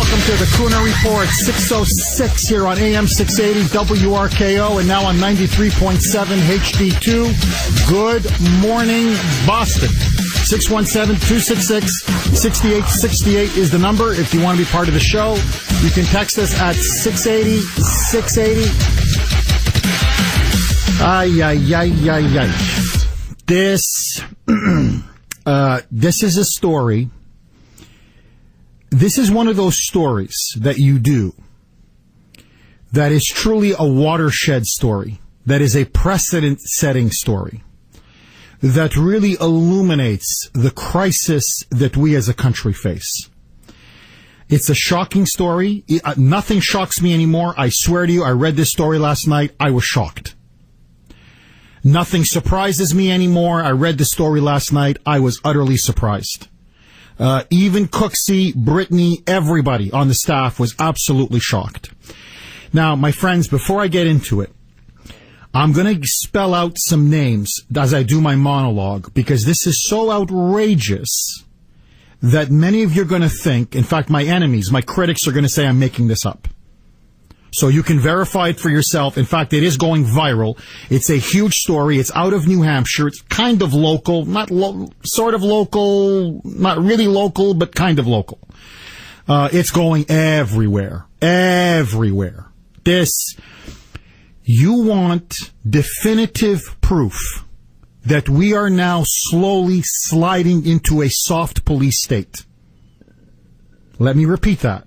Welcome to the Kuhner Report, 6:06 here on AM 680 WRKO and now on 93.7 HD2. Good morning, Boston. 617-266-6868 is the number. If you want to be part of the show, you can text us at 680-680. Ay. This is a story. This is one of those stories that you do that is truly a watershed story, that is a precedent-setting story, that really illuminates the crisis that we as a country face. It's a shocking story. Nothing shocks me anymore. I swear to you, I read this story last night. I was shocked. Nothing surprises me anymore. I read the story last night. I was utterly surprised. Even Cooksey, Brittany, everybody on the staff was absolutely shocked. Now, my friends, before I get into it, I'm going to spell out some names as I do my monologue, because this is so outrageous that many of you are going to think, in fact, my enemies, my critics are going to say I'm making this up. So you can verify it for yourself. In fact, it is going viral. It's a huge story. It's out of New Hampshire. It's kind of local, sort of local, not really local, but kind of local. It's going everywhere. Everywhere. You want definitive proof that we are now slowly sliding into a soft police state. Let me repeat that.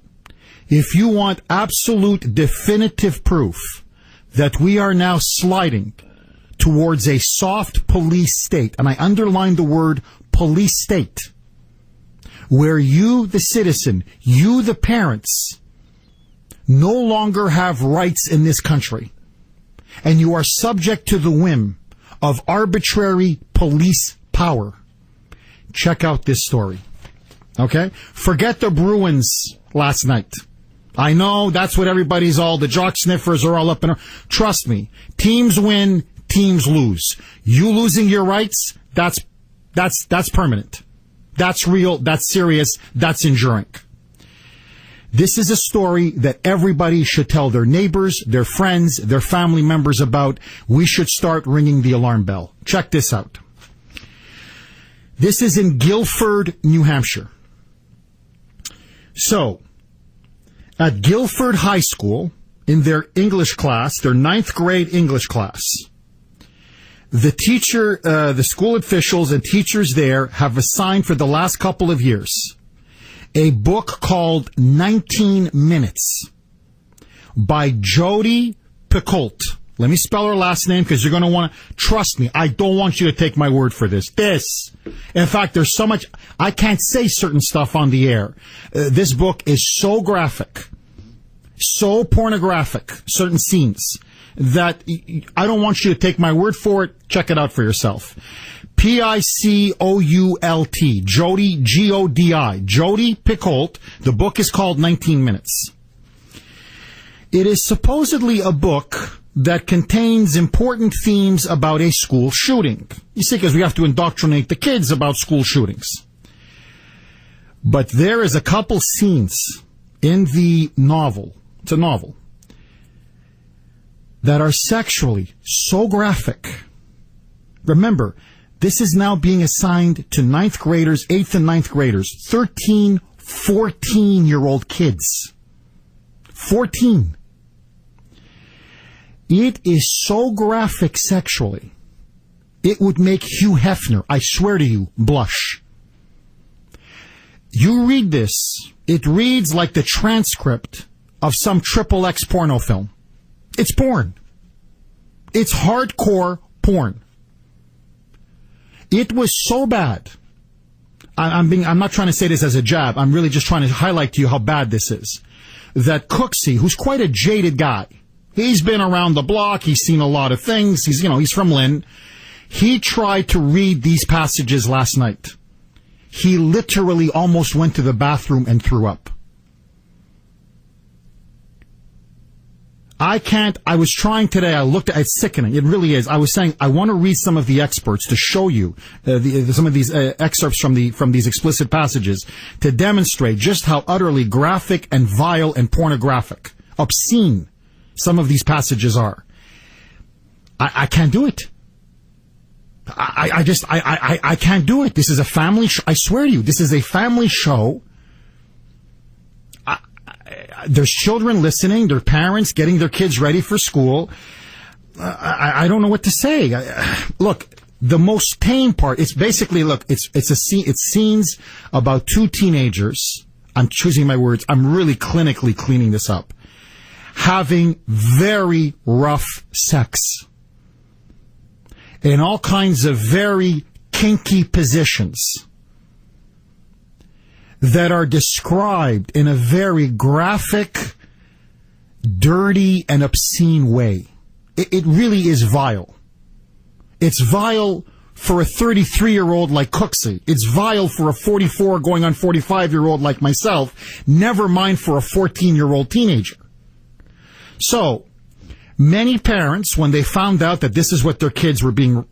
If you want absolute definitive proof that we are now sliding towards a soft police state, and I underline the word police state, where you, the citizen, you, the parents, no longer have rights in this country, and you are subject to the whim of arbitrary police power, check out this story. Okay? Forget the Bruins last night. I know that's what the jock sniffers are all up in. Trust me, teams win, teams lose. You losing your rights, that's permanent. That's real, that's serious, that's enduring. This is a story that everybody should tell their neighbors, their friends, their family members about. We should start ringing the alarm bell. Check this out. This is in Guilford, New Hampshire. So, at Guilford High School, in their English class, their 9th grade English class, the school officials and teachers there have assigned for the last couple of years a book called 19 Minutes by Jodi Picoult. Let me spell her last name because you're going to want to trust me. I don't want you to take my word for this. In fact, there's so much, I can't say certain stuff on the air. This book is so graphic, so pornographic, certain scenes, that I don't want you to take my word for it. Check it out for yourself. Picoult, Jodi, Godi, Jodi Picoult. The book is called 19 Minutes. It is supposedly a book that contains important themes about a school shooting. You see, because we have to indoctrinate the kids about school shootings. But there is a couple scenes in the novel, it's a novel, that are sexually so graphic. Remember, this is now being assigned to 9th graders, 8th and 9th graders, 13, 14-year-old kids. 14. It is so graphic sexually, it would make Hugh Hefner, I swear to you, blush. You read this, it reads like the transcript of some XXX porno film. It's porn. It's hardcore porn. It was so bad. I'm not trying to say this as a jab. I'm really just trying to highlight to you how bad this is. That Cooksey, who's quite a jaded guy, he's been around the block. He's seen a lot of things. He's from Lynn. He tried to read these passages last night. He literally almost went to the bathroom and threw up. I was trying today, I looked at it's sickening. It really is. I was saying, I want to read some of the experts to show you some of these excerpts from these explicit passages to demonstrate just how utterly graphic and vile and pornographic, obscene some of these passages are. I can't do it. I can't do it. This is a family I swear to you, this is a family show. There's children listening, their parents getting their kids ready for school. I don't know what to say. Look, the most tame part, it's basically, look, it's scenes about two teenagers. I'm choosing my words. I'm really clinically cleaning this up. Having very rough sex in all kinds of very kinky positions that are described in a very graphic, dirty, and obscene way. It really is vile. It's vile for a 33-year-old like Cooksey. It's vile for a 44 going on 45-year-old like myself, never mind for a 14-year-old teenager. So, many parents, when they found out that this is what their kids were being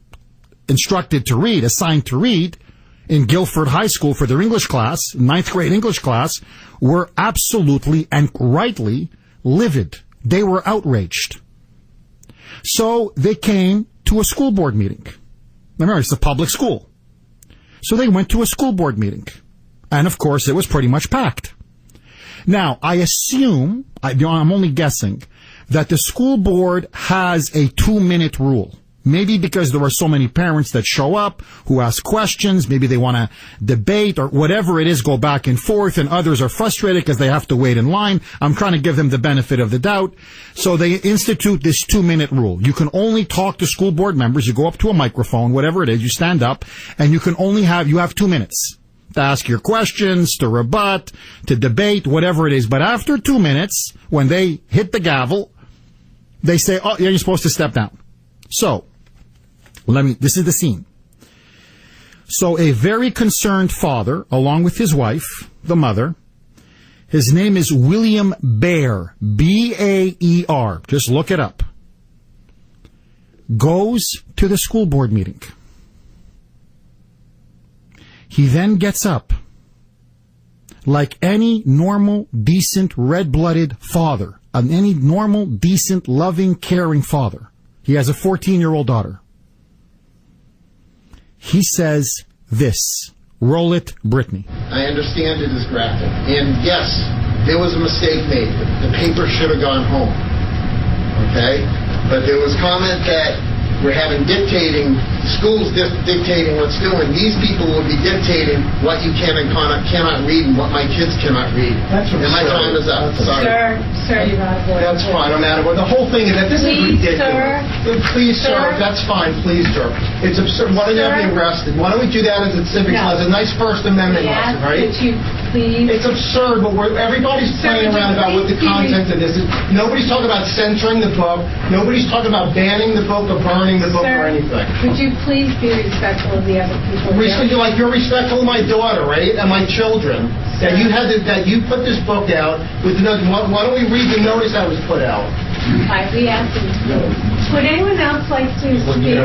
instructed to read, assigned to read, in Guilford High School for their English class, 9th grade English class, were absolutely and rightly livid. They were outraged. So they came to a school board meeting. Remember, it's a public school. So they went to a school board meeting. And of course, it was pretty much packed. Now, I assume, I'm only guessing, that the school board has a 2-minute rule. Maybe because there are so many parents that show up, who ask questions, maybe they want to debate or whatever it is, go back and forth, and others are frustrated because they have to wait in line. I'm trying to give them the benefit of the doubt. So they institute this 2-minute rule. You can only talk to school board members. You go up to a microphone, whatever it is, you stand up, and you have 2 minutes to ask your questions, to rebut, to debate, whatever it is. But after 2 minutes, when they hit the gavel, they say, oh, yeah, you're supposed to step down. So, this is the scene. So a very concerned father, along with his wife, the mother, his name is William Baer, B-A-E-R, just look it up, goes to the school board meeting. He then gets up, like any normal, decent, red-blooded father, any normal, decent, loving, caring father. He has a 14-year-old daughter. He says this. Roll it, Brittany. I understand it is graphic. And yes, there was a mistake made. The paper should have gone home. Okay? But there was comment that we're having dictating, schools dictating what's doing. These people will be dictating what you can and cannot read and what my kids cannot read. That's and my time is up. Sorry. Sir, you're out of order. That's fine. I'm out of order. The whole thing is that this is ridiculous. Please, sir. That's fine. Please, sir. It's absurd. Why don't you have me arrested? Why don't we do that as a civics lesson? A nice First Amendment lesson, right? Please. It's absurd, but everybody's playing around about what the content of this is. Nobody's talking about censoring the book. Nobody's talking about banning the book or burning the book or anything. Would you please be respectful of the other people here? Like you're respectful of my daughter, right, and my children. That you put this book out with the notice. Why don't we read the notice that was put out? We asked you. Would anyone else like to speak?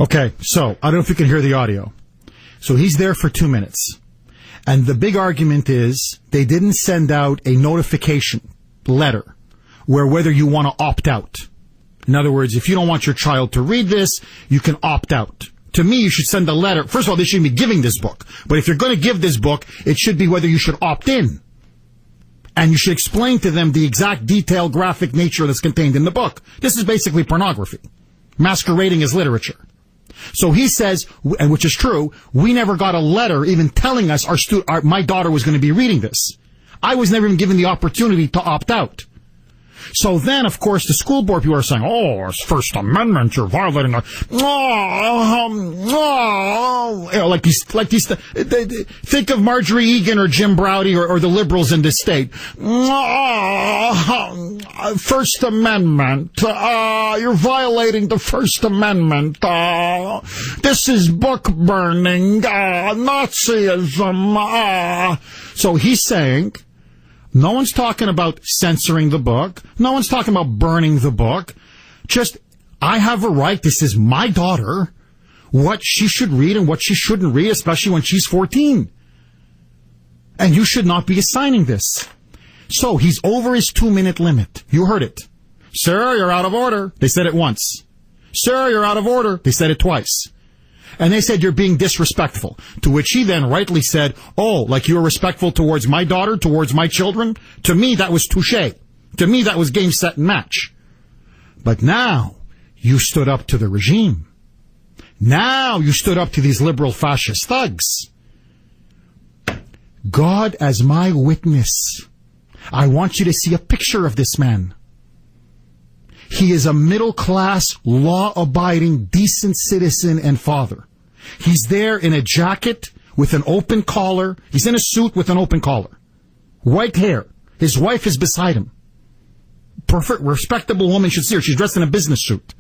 Okay, so I don't know if you can hear the audio. So he's there for 2 minutes. And the big argument is they didn't send out a notification letter where whether you want to opt out. In other words, if you don't want your child to read this, you can opt out. To me, you should send a letter. First of all, they shouldn't be giving this book. But if you're going to give this book, it should be whether you should opt in. And you should explain to them the exact detailed graphic nature that's contained in the book. This is basically pornography, masquerading as literature. So he says, and which is true, we never got a letter even telling us my daughter was going to be reading this. I was never even given the opportunity to opt out. So then, of course, the school board people are saying, oh, it's First Amendment, you're violating the... think of Marjorie Egan or Jim Browdy or the liberals in this state. First Amendment, you're violating the First Amendment. This is book burning, Nazism. So he's saying... No one's talking about censoring the book. No one's talking about burning the book. Just, I have a right. This is my daughter. What she should read and what she shouldn't read, especially when she's 14. And you should not be assigning this. So he's over his 2-minute limit. You heard it. Sir, you're out of order. They said it once. Sir, you're out of order. They said it twice. And they said, you're being disrespectful. To which he then rightly said, oh, like you were respectful towards my daughter, towards my children? To me, that was touche. To me, that was game, set, and match. But now, you stood up to the regime. Now you stood up to these liberal fascist thugs. God as my witness. I want you to see a picture of this man. He is a middle-class, law-abiding, decent citizen and father. He's there in a jacket with an open collar. He's in a suit with an open collar. White hair. His wife is beside him. Perfect, respectable woman should see her. She's dressed in a business suit.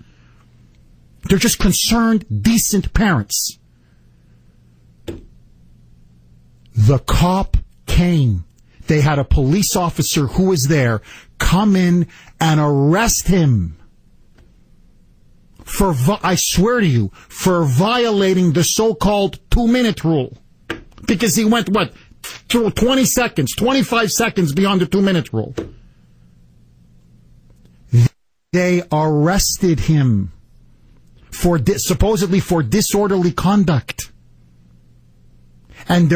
They're just concerned, decent parents. The cop came. They had a police officer who was there come in and arrest him for, I swear to you, for violating the so-called 2-minute rule. Because he went, 20 seconds, 25 seconds beyond the 2-minute rule. They arrested him for supposedly for disorderly conduct. And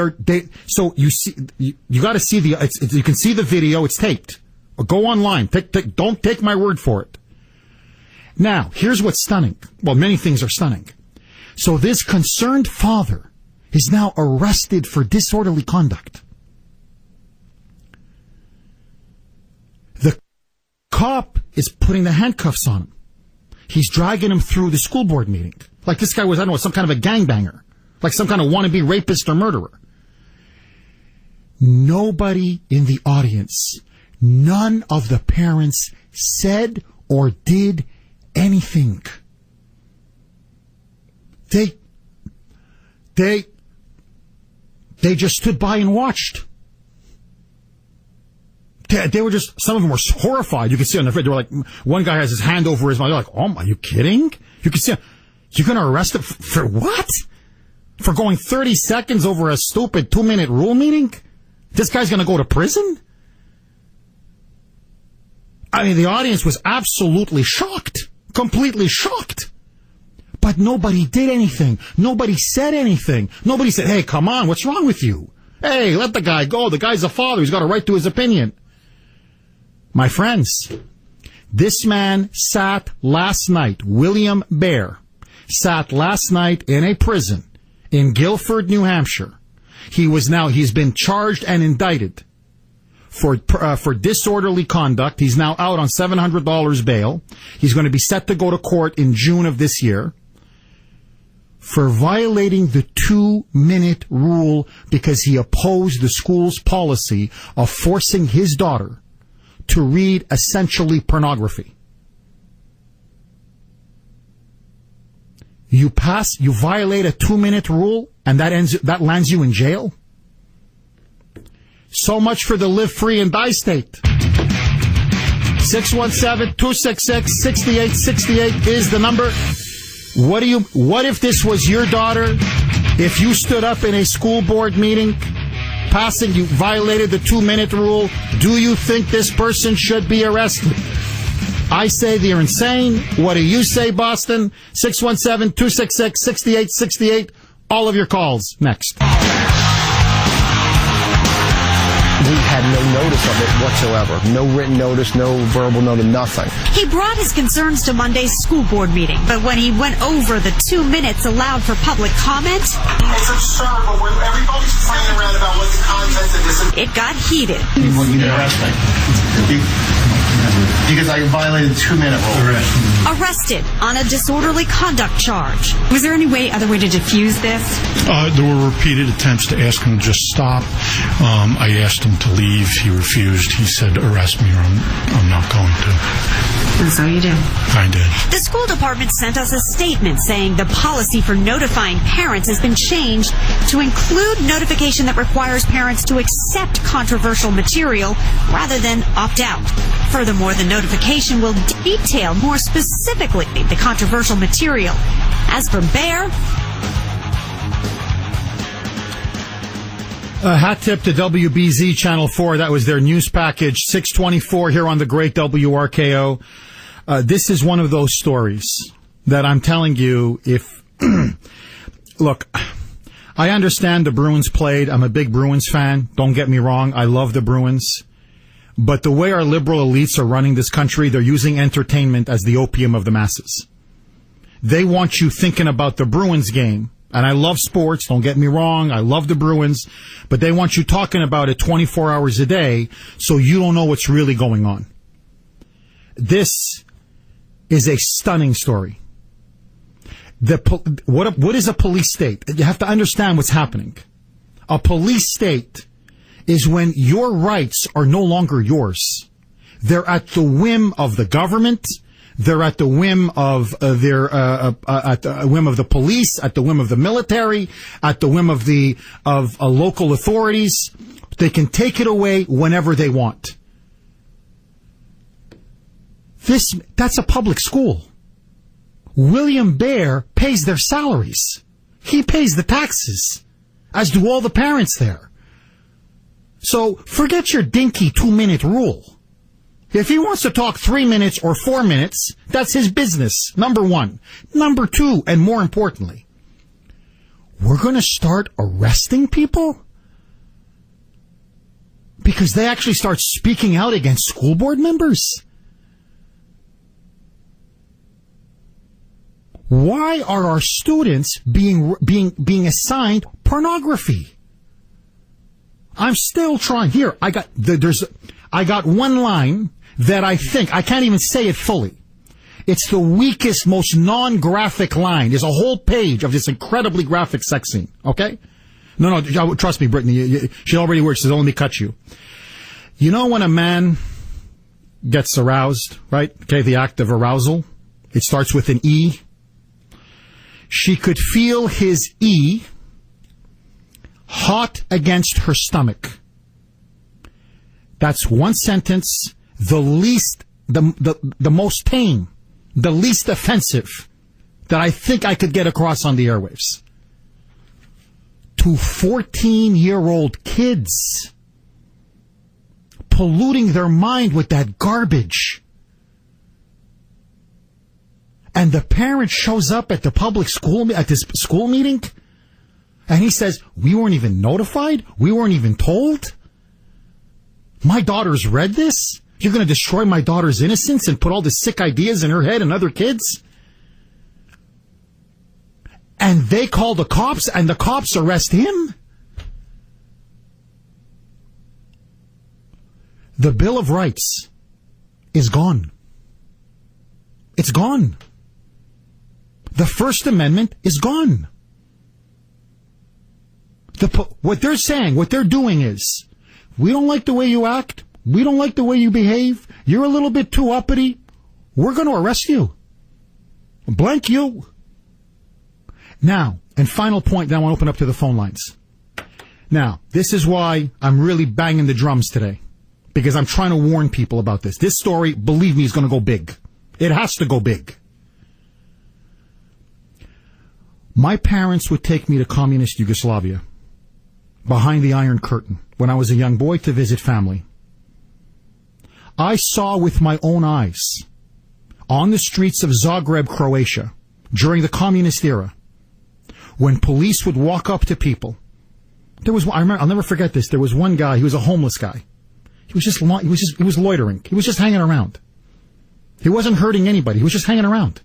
so you see, you got to see you can see the video. It's taped. Go online. Don't take my word for it. Now, here's what's stunning. Well, many things are stunning. So this concerned father is now arrested for disorderly conduct. The cop is putting the handcuffs on him. He's dragging him through the school board meeting. Like this guy was, I don't know, some kind of a gangbanger. Like some kind of wannabe rapist or murderer. Nobody in the audience, none of the parents said or did anything. They just stood by and watched. They were just, some of them were horrified. You could see on the video, they were like, one guy has his hand over his mouth. They're like, oh, are you kidding? You can see, you're going to arrest him for what? For going 30 seconds over a stupid 2-minute rule meeting? This guy's going to go to prison? I mean, the audience was absolutely shocked. Completely shocked. But nobody did anything. Nobody said anything. Nobody said, hey, come on, what's wrong with you? Hey, let the guy go. The guy's a father. He's got a right to his opinion. My friends, this man sat last night, William Bear, sat last night in a prison in Guilford, New Hampshire. He's been charged and indicted for disorderly conduct. He's now out on $700 bail. He's going to be set to go to court in June of this year for violating the 2-minute rule because he opposed the school's policy of forcing his daughter to read essentially pornography. You violate a 2-minute rule, and that lands you in jail? So much for the live free and die state. 617-266-6868 is the number. What if this was your daughter? If you stood up in a school board meeting, you violated the 2-minute rule, do you think this person should be arrested? I say they're insane. What do you say, Boston? 617-266-6868. All of your calls next. We had no notice of it whatsoever. No written notice, no verbal notice, nothing. He brought his concerns to Monday's school board meeting, but when he went over the 2 minutes allowed for public comment, it's absurd, but when everybody's playing around about what the content of this is. It got heated. You arrest me. Because I violated the 2-minute rule. arrested on a disorderly conduct charge. Was there any other way to defuse this? There were repeated attempts to ask him to just stop. I asked him to leave. He refused. He said, arrest me or I'm not going to. And so you did? I did. The school department sent us a statement saying the policy for notifying parents has been changed to include notification that requires parents to accept controversial material rather than opt out. Furthermore, the notification will detail more specifically the controversial material. As for Bear, hat tip to WBZ Channel 4. That was their news package, 624 here on the great WRKO. This is one of those stories that I'm telling you, if, look, I understand the Bruins played. I'm a big Bruins fan. Don't get me wrong. I love the Bruins. But the way our liberal elites are running this country, they're using entertainment as the opium of the masses. They want you thinking about the Bruins game. And I love sports, don't get me wrong, I love the Bruins, but they want you talking about it 24 hours a day so you don't know what's really going on. This is a stunning story. What is a police state? You have to understand what's happening. A police state is when your rights are no longer yours. They're at the whim of the government. They're at the whim of at the whim of the police, at the whim of the military, at the whim of local authorities. They can take it away whenever they want. That's a public school. William Bear pays their salaries. He pays the taxes, as do all the parents there. So forget your dinky 2-minute rule. If he wants to talk 3 minutes or 4 minutes, that's his business, number one. Number two, and more importantly, we're going to start arresting people because they actually start speaking out against school board members. Why are our students being assigned pornography? I'm still trying. Here, I got one line that I think, I can't even say it fully. It's the weakest, most non-graphic line. There's a whole page of this incredibly graphic sex scene, okay? No, trust me, Brittany, she already works, so don't let me cut you. You know when a man gets aroused, right? Okay, the act of arousal. It starts with an E. She could feel his E hot against her stomach. That's one sentence, the most tame, the least offensive that I think I could get across on the airwaves. To 14-year-old kids polluting their mind with that garbage. And the parent shows up at the public school, at this school meeting, and he says, we weren't even notified? We weren't even told? My daughter's read this? You're going to destroy my daughter's innocence and put all the sick ideas in her head and other kids? And they call the cops, and the cops arrest him? The Bill of Rights is gone. It's gone. The First Amendment is gone. What they're saying, what they're doing is, we don't like the way you act. We don't like the way you behave. You're a little bit too uppity. We're going to arrest you. Blank you. Now, and final point, then I want to open up to the phone lines. Now, this is why I'm really banging the drums today. Because I'm trying to warn people about this. This story, believe me, is going to go big. It has to go big. My parents would take me to communist Yugoslavia, behind the Iron Curtain, when I was a young boy to visit family. I saw with my own eyes, on the streets of Zagreb, Croatia, during the communist era, when police would walk up to people. I'll never forget this. There was one guy, he was a homeless guy. He was loitering. He was just hanging around. He wasn't hurting anybody. He was just hanging around.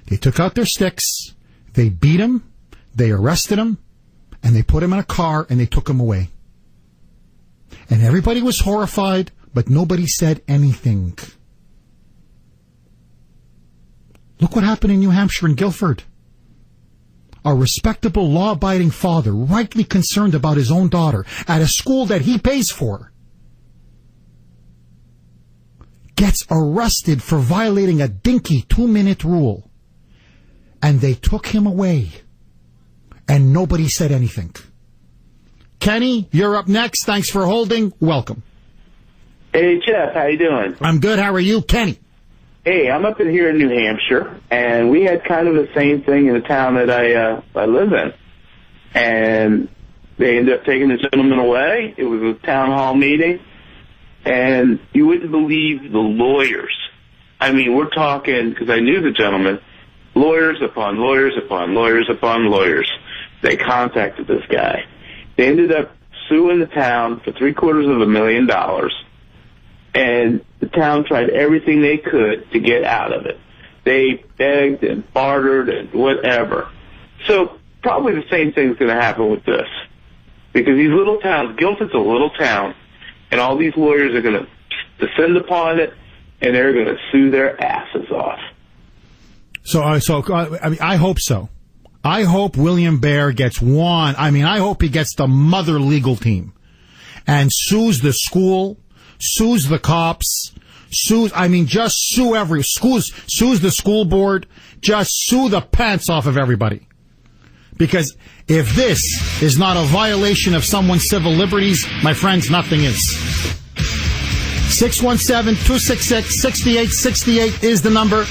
They took out their sticks, they beat him, they arrested him, and they put him in a car and they took him away. And everybody was horrified, but nobody said anything. Look what happened in New Hampshire and Guilford. A respectable, law-abiding father, rightly concerned about his own daughter at a school that he pays for, gets arrested for violating a dinky 2-minute rule. And they took him away. And nobody said anything. Kenny, you're up next. Thanks for holding. Welcome. Hey, Jeff, how you doing? I'm good. How are you, Kenny? Hey, I'm up in here in New Hampshire, and we had kind of the same thing in the town that I live in. And they ended up taking the gentleman away. It was a town hall meeting, and you wouldn't believe the lawyers. I mean, we're talking, because I knew the gentleman, lawyers upon lawyers upon lawyers upon lawyers. They contacted this guy. They ended up suing the town for $750,000. And the town tried everything they could to get out of it. They begged and bartered and whatever. So probably the same thing's going to happen with this. Because these little towns, Guilford's a little town, and all these lawyers are going to descend upon it, and they're going to sue their asses off. I hope so. I hope William Baer gets one. I mean, I hope he gets the mother legal team and sues the school, sues the cops, sues the school board, just sue the pants off of everybody. Because if this is not a violation of someone's civil liberties, my friends, nothing is. 617-266-6868 is the number.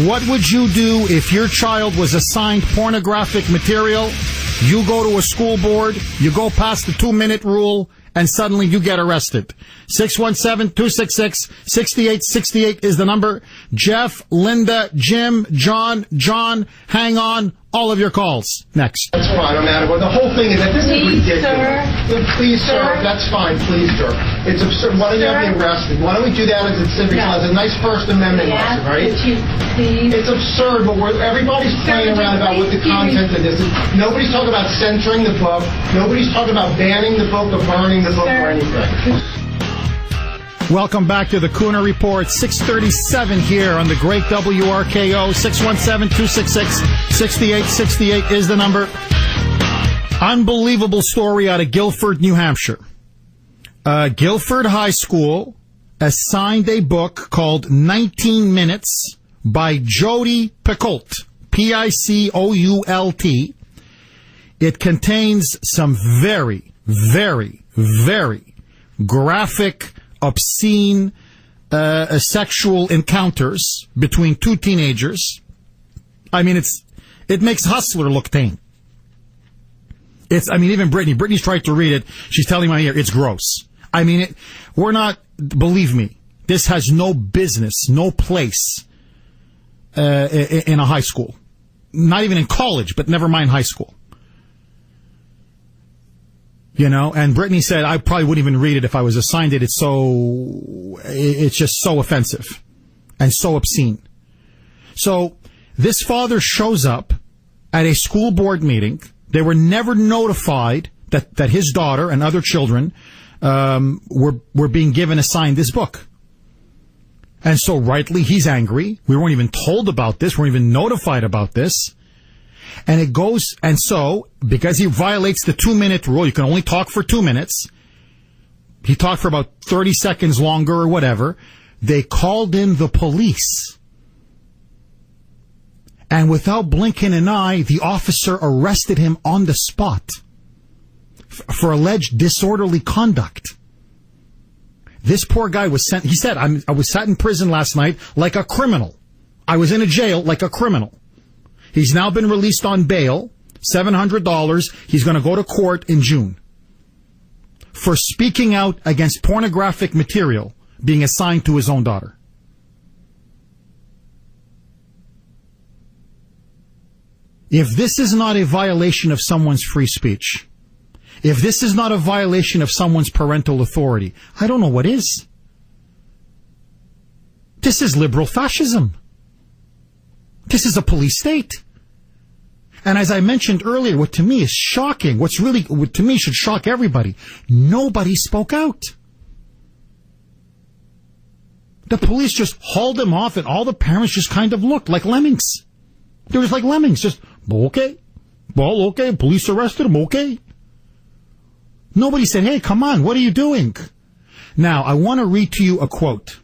What would you do if your child was assigned pornographic material? You go to a school board, you go past the 2-minute rule, and suddenly you get arrested. 617-266-6868 is the number. Jeff, Linda, Jim, John, hang on. All of your calls. Next. That's fine, no matter what. The whole thing is that this is ridiculous. Please, sir. That's fine. Please, sir. It's absurd. Why don't you have me arrested? Why don't we do that as a civic as a nice First Amendment lesson, right? It's absurd, but everybody's playing around about what the content of this is. Nobody's talking about censoring the book. Nobody's talking about banning the book or burning the book or anything. Welcome back to the Kuhner Report. 637 here on the great WRKO. 617-266-6868 is the number. Unbelievable story out of Guilford, New Hampshire. Guilford High School assigned a book called 19 Minutes by Jody Picoult, Picoult. It contains some very, very, very graphic, obscene sexual encounters between two teenagers. I mean, it makes Hustler look tame. Even Brittany's tried to read it. She's telling my ear, it's gross. I mean, believe me, this has no business, no place in a high school. Not even in college, but never mind high school. You know, and Brittany said, I probably wouldn't even read it if I was assigned it. It's just so offensive and so obscene. So this father shows up at a school board meeting. They were never notified that his daughter and other children were being assigned this book. And so rightly, he's angry. We weren't even told about this. We weren't even notified about this. And it goes, and so, because he violates the 2-minute rule, you can only talk for 2 minutes. He talked for about 30 seconds longer or whatever. They called in the police. And without blinking an eye, the officer arrested him on the spot for alleged disorderly conduct. This poor guy was sent, he said, I was sat in prison last night like a criminal. I was in a jail like a criminal. He's now been released on bail, $700. He's going to go to court in June for speaking out against pornographic material being assigned to his own daughter. If this is not a violation of someone's free speech, if this is not a violation of someone's parental authority, I don't know what is. This is liberal fascism. This is a police state. And as I mentioned earlier, what to me is shocking, what to me should shock everybody, nobody spoke out. The police just hauled him off, and all the parents just kind of looked like lemmings. They were just like lemmings, just, okay. Well, okay, police arrested him, okay. Nobody said, hey, come on, what are you doing? Now, I want to read to you a quote,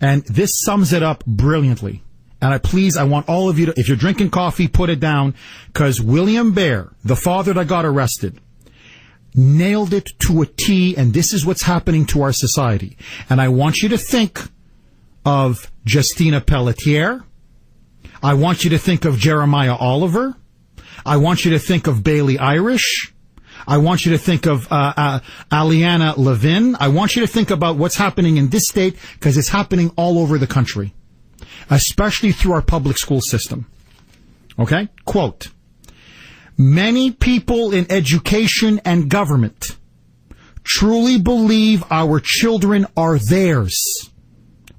and this sums it up brilliantly. And I want all of you to, if you're drinking coffee, put it down, because William Bear, the father that got arrested, nailed it to a T, and this is what's happening to our society. And I want you to think of Justina Pelletier. I want you to think of Jeremiah Oliver. I want you to think of Bailey Irish. I want you to think of Aliana Levin. I want you to think about what's happening in this state, because it's happening all over the country, especially through our public school system. Okay? Quote, many people in education and government truly believe our children are theirs,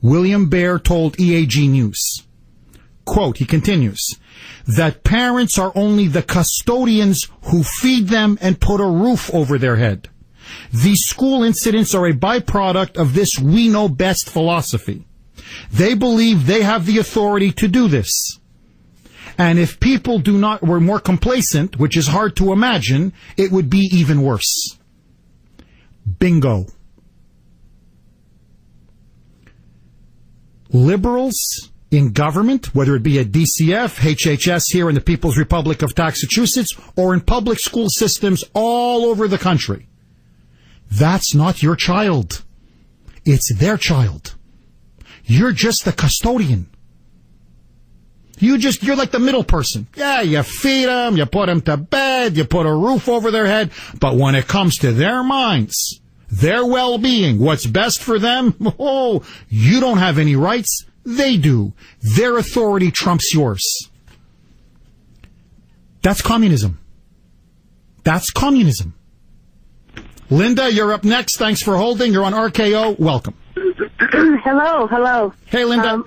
William Bear told EAG News. Quote, he continues, that parents are only the custodians who feed them and put a roof over their head. These school incidents are a byproduct of this we know best philosophy. They believe they have the authority to do this. And if people were more complacent, which is hard to imagine, it would be even worse. Bingo. Liberals in government, whether it be at DCF, HHS here in the People's Republic of Massachusetts, or in public school systems all over the country, that's not your child. It's their child. You're just the custodian. You're like the middle person. Yeah, you feed them, you put them to bed, you put a roof over their head. But when it comes to their minds, their well-being, what's best for them, oh, you don't have any rights. They do. Their authority trumps yours. That's communism. That's communism. Linda, you're up next. Thanks for holding. You're on RKO. Welcome. Hello. Hey, Linda.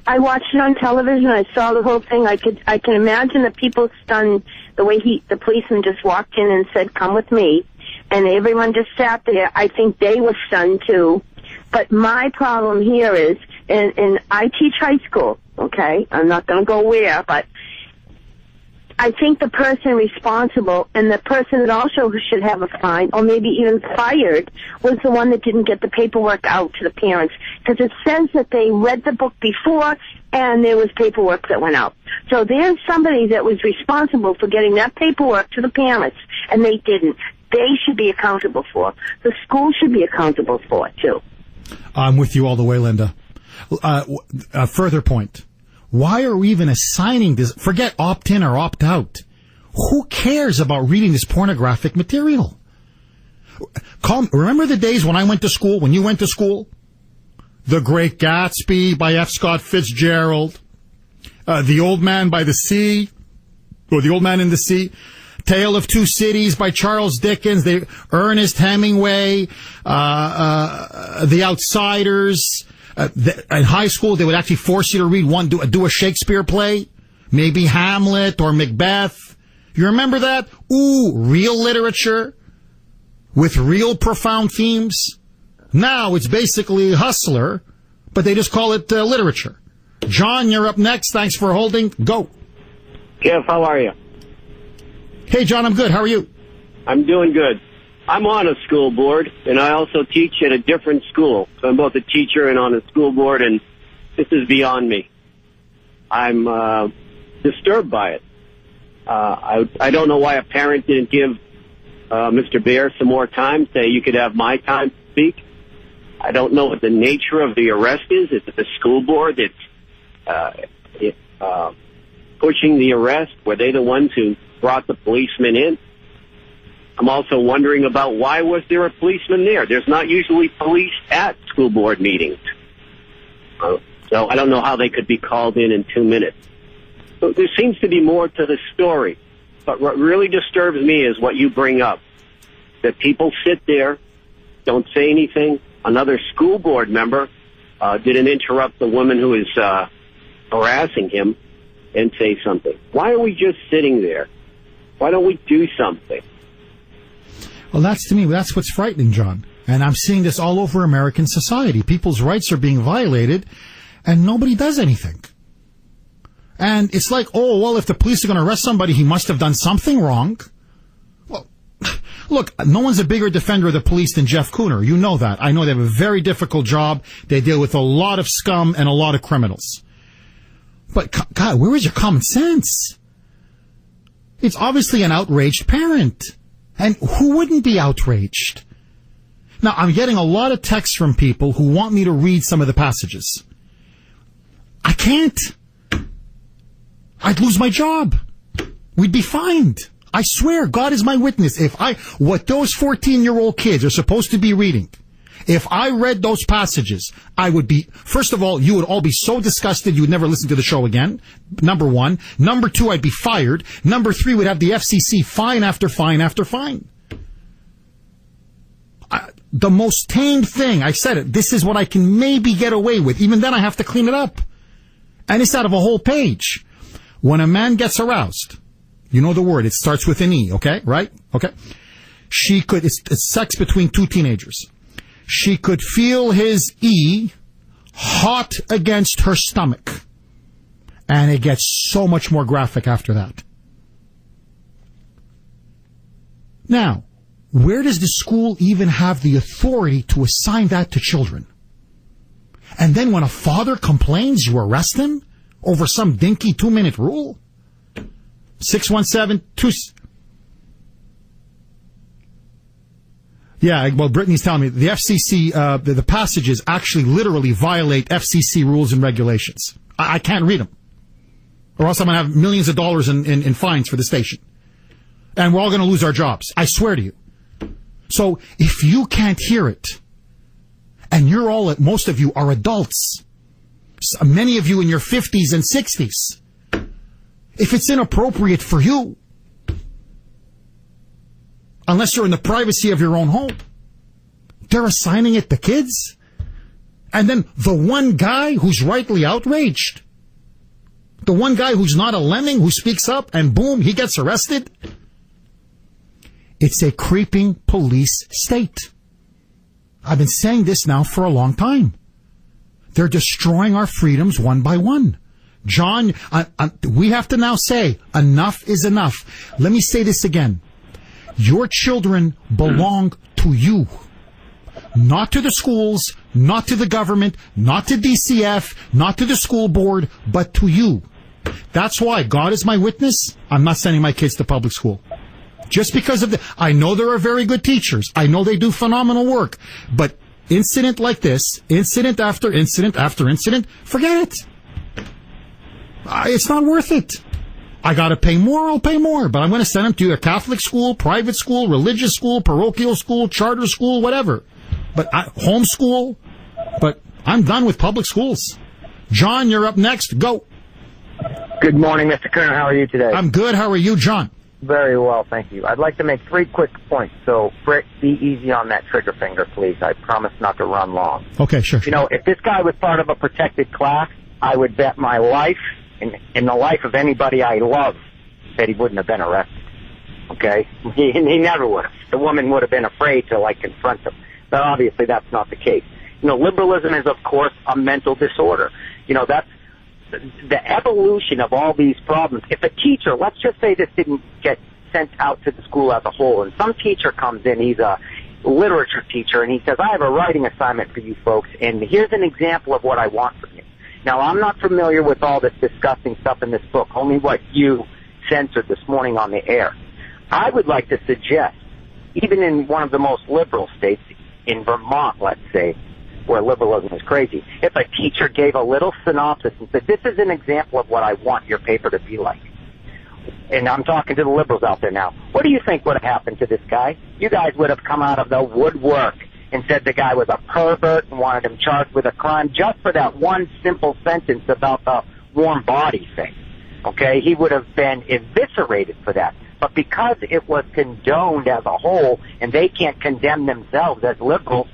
I watched it on television. I saw the whole thing. I can imagine the people stunned the way the policeman just walked in and said, "Come with me," and everyone just sat there. I think they were stunned too. But my problem here is, and I teach high school. Okay, I'm not going to go where, but I think the person responsible and the person that also should have a fine or maybe even fired was the one that didn't get the paperwork out to the parents, because it says that they read the book before and there was paperwork that went out. So there's somebody that was responsible for getting that paperwork to the parents, and they didn't. They should be accountable for. The school should be accountable for it, too. I'm with you all the way, Linda. A further point. Why are we even assigning this? Forget opt-in or opt-out. Who cares about reading this pornographic material? Remember the days when I went to school, when you went to school? The Great Gatsby by F. Scott Fitzgerald. The Old Man by the Sea, or The Old Man in the Sea. Tale of Two Cities by Charles Dickens. Ernest Hemingway. The Outsiders. In high school, they would actually force you to read do a Shakespeare play, maybe Hamlet or Macbeth. You remember that? Ooh, real literature with real profound themes. Now it's basically Hustler, but they just call it literature. John, you're up next. Thanks for holding. Go. Kev, how are you? Hey, John, I'm good. How are you? I'm doing good. I'm on a school board, and I also teach at a different school. So I'm both a teacher and on a school board, and this is beyond me. I'm disturbed by it. I don't know why a parent didn't give Mr. Bear some more time, say you could have my time to speak. I don't know what the nature of the arrest is. Is it the school board that's pushing the arrest? Were they the ones who brought the policeman in? I'm also wondering about why was there a policeman there? There's not usually police at school board meetings. So I don't know how they could be called in 2 minutes. So there seems to be more to the story. But what really disturbs me is what you bring up, that people sit there, don't say anything. Another school board member didn't interrupt the woman who is harassing him and say something. Why are we just sitting there? Why don't we do something? Well, to me, that's what's frightening, John. And I'm seeing this all over American society. People's rights are being violated, and nobody does anything. And it's like, oh, well, if the police are going to arrest somebody, he must have done something wrong. Well, look, no one's a bigger defender of the police than Jeff Kuhner. You know that. I know they have a very difficult job. They deal with a lot of scum and a lot of criminals. But, God, where is your common sense? It's obviously an outraged parent. And who wouldn't be outraged? Now, I'm getting a lot of texts from people who want me to read some of the passages. I can't. I'd lose my job. We'd be fined. I swear, God is my witness. What those 14-year-old kids are supposed to be reading, if I read those passages, I would be, first of all, you would all be so disgusted you would never listen to the show again. Number one. Number two, I'd be fired. Number three, would have the FCC fine after fine after fine. The most tame thing, I said it, this is what I can maybe get away with. Even then I have to clean it up. And it's out of a whole page. When a man gets aroused, you know the word, it starts with an E, okay? Right? Okay? It's sex between two teenagers. She could feel his E hot against her stomach. And it gets so much more graphic after that. Now, where does the school even have the authority to assign that to children? And then when a father complains, you arrest him over some dinky 2-minute rule? 617-2... Yeah, well, Brittany's telling me the FCC, the passages actually literally violate FCC rules and regulations. I can't read them. Or else I'm going to have millions of dollars in fines for the station. And we're all going to lose our jobs. I swear to you. So if you can't hear it, and most of you are adults, many of you in your 50s and 60s, if it's inappropriate for you, unless you're in the privacy of your own home, they're assigning it to kids. And then the one guy who's rightly outraged, the one guy who's not a lemming who speaks up and boom, he gets arrested. It's a creeping police state. I've been saying this now for a long time. They're destroying our freedoms one by one. John, we have to now say enough is enough. Let me say this again. Your children belong to you. Not to the schools, not to the government, not to DCF, not to the school board, but to you. That's why, God is my witness, I'm not sending my kids to public school. Just because of I know there are very good teachers. I know they do phenomenal work. But incident like this, incident after incident after incident, forget it. It's not worth it. I got to pay more, I'll pay more. But I'm going to send them to a Catholic school, private school, religious school, parochial school, charter school, whatever. But homeschool. But I'm done with public schools. John, you're up next. Go. Good morning, Mr. Kuhner. How are you today? I'm good. How are you, John? Very well, thank you. I'd like to make 3 quick points. So, Britt, be easy on that trigger finger, please. I promise not to run long. Okay, sure. You know, if this guy was part of a protected class, I would bet my life and the life of anybody I love that he wouldn't have been arrested. Okay? He never would have. The woman would have been afraid to, confront him. But obviously that's not the case. You know, liberalism is, of course, a mental disorder. You know, that's the evolution of all these problems. If a teacher, let's just say this didn't get sent out to the school as a whole, and some teacher comes in, he's a literature teacher, and he says, I have a writing assignment for you folks, and here's an example of what I want from you. Now, I'm not familiar with all this disgusting stuff in this book, only what you censored this morning on the air. I would like to suggest, even in one of the most liberal states, in Vermont, let's say, where liberalism is crazy, if a teacher gave a little synopsis and said, this is an example of what I want your paper to be like. And I'm talking to the liberals out there now. What do you think would have happened to this guy? You guys would have come out of the woodwork and said the guy was a pervert and wanted him charged with a crime just for that one simple sentence about the warm body thing. Okay? He would have been eviscerated for that. But because it was condoned as a whole and they can't condemn themselves as liberals,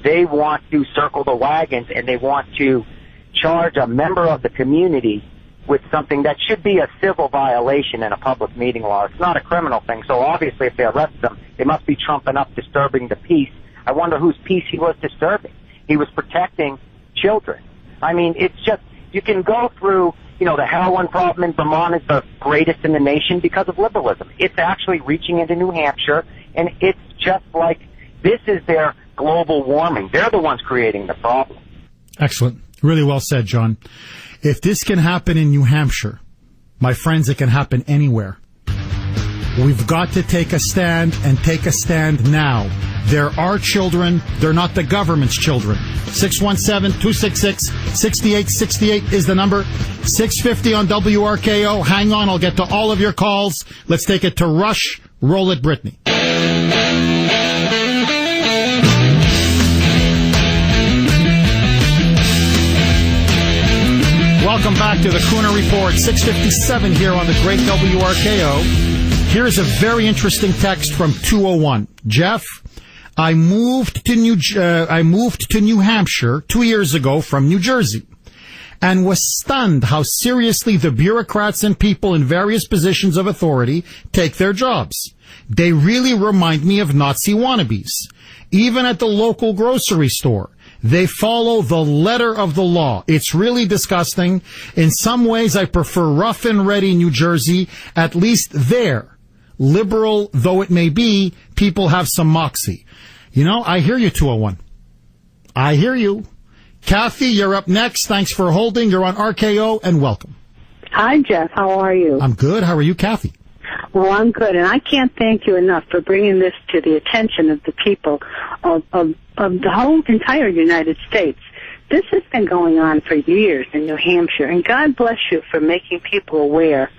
they want to circle the wagons and they want to charge a member of the community with something that should be a civil violation in a public meeting law. It's not a criminal thing, so obviously if they arrest them, they must be trumping up disturbing the peace I wonder whose peace he was disturbing. He was protecting children. I mean, it's just, you can go through, the heroin problem in Vermont is the greatest in the nation because of liberalism. It's actually reaching into New Hampshire, and it's just like, this is their global warming. They're the ones creating the problem. Excellent. Really well said, John. If this can happen in New Hampshire, my friends, it can happen anywhere. We've got to take a stand, and take a stand now. They're our children. They're not the government's children. 617-266-6868 is the number. 650 on WRKO. Hang on, I'll get to all of your calls. Let's take it to Rush. Roll it, Brittany. Welcome back to the Kuhner Report, 657 here on the great WRKO. Here's a very interesting text from 201. Jeff, I moved to New Hampshire 2 years ago from New Jersey and was stunned how seriously the bureaucrats and people in various positions of authority take their jobs. They really remind me of Nazi wannabes. Even at the local grocery store, they follow the letter of the law. It's really disgusting. In some ways, I prefer rough and ready New Jersey. At least there, liberal though it may be, people have some moxie. I hear you, 201. I hear you. Kathy, you're up next. Thanks for holding. You're on RKO, and welcome. Hi, Jeff. How are you? I'm good. How are you, Kathy? Well, I'm good, and I can't thank you enough for bringing this to the attention of the people of the whole entire United States. This has been going on for years in New Hampshire, and God bless you for making people aware.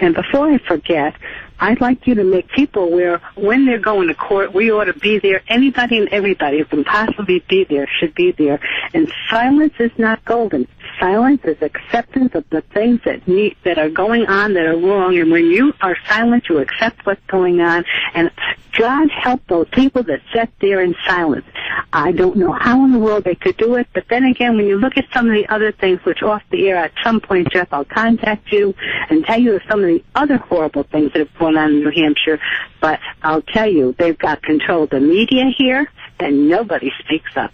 And before I forget, I'd like you to make people aware when they're going to court, we ought to be there. Anybody and everybody who can possibly be there should be there. And silence is not golden. Silence is acceptance of the things that are going on that are wrong. And when you are silent, you accept what's going on. And God help those people that sit there in silence. I don't know how in the world they could do it, but then again, when you look at some of the other things, which off the air at some point, Jeff, I'll contact you and tell you some of the other horrible things that have gone on in New Hampshire. But I'll tell you, they've got control of the media here, and nobody speaks up.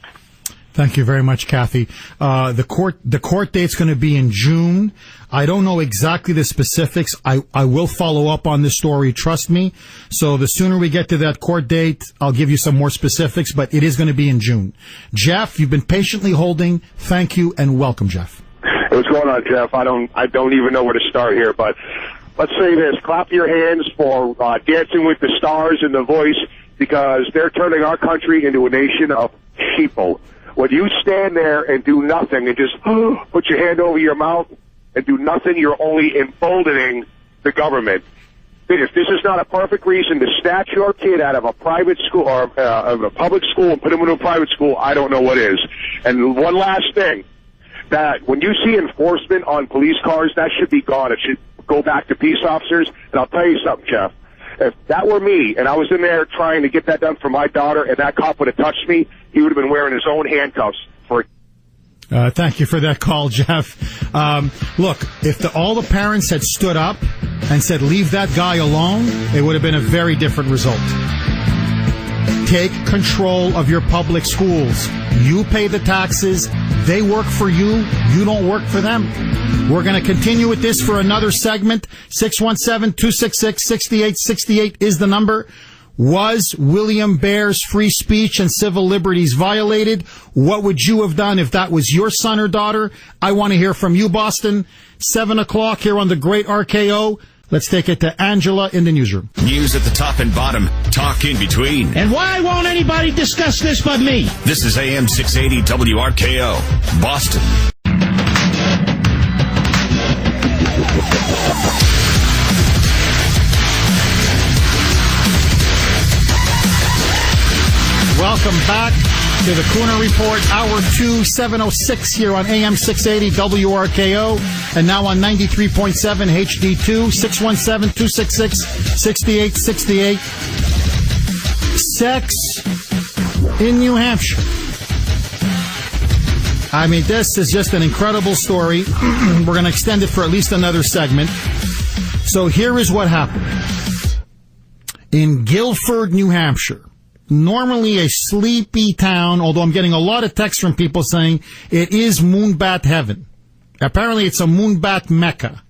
Thank you very much, Kathy. The court date's going to be in June. I don't know exactly the specifics. I will follow up on this story. Trust me. So the sooner we get to that court date, I'll give you some more specifics, but it is going to be in June. Jeff, you've been patiently holding. Thank you and welcome, Jeff. Hey, what's going on, Jeff? I don't even know where to start here, but let's say this. Clap your hands for Dancing with the Stars and The Voice, because they're turning our country into a nation of sheeple. When you stand there and do nothing and just put your hand over your mouth and do nothing, you're only emboldening the government. If this is not a perfect reason to snatch your kid out of a private school or of a public school and put him into a private school, I don't know what is. And one last thing, that when you see enforcement on police cars, that should be gone. It should go back to peace officers. And I'll tell you something, Jeff. If that were me and I was in there trying to get that done for my daughter and that cop would have touched me, he would have been wearing his own handcuffs for. Thank you for that call, Jeff. Look, if all the parents had stood up and said, leave that guy alone, it would have been a very different result. Take control of your public schools. You pay the taxes. They work for you. You don't work for them. We're going to continue with this for another segment. 617-266-6868 is the number. Was William Baer's free speech and civil liberties violated? What would you have done if that was your son or daughter? I want to hear from you, Boston. 7 o'clock here on the Great RKO. Let's take it to Angela in the newsroom. News at the top and bottom. Talk in between. And why won't anybody discuss this but me? This is AM 680 WRKO, Boston. Welcome back to the Kuhner Report, Hour 2, 7:06 here on AM 680 WRKO, and now on 93.7 HD2, 617-266-6868. Sex in New Hampshire. I mean, this is just an incredible story. We're going to extend it for at least another segment. So here is what happened. In Guilford, New Hampshire, normally a sleepy town, although I'm getting a lot of texts from people saying it is moonbat heaven. Apparently it's a moonbat mecca.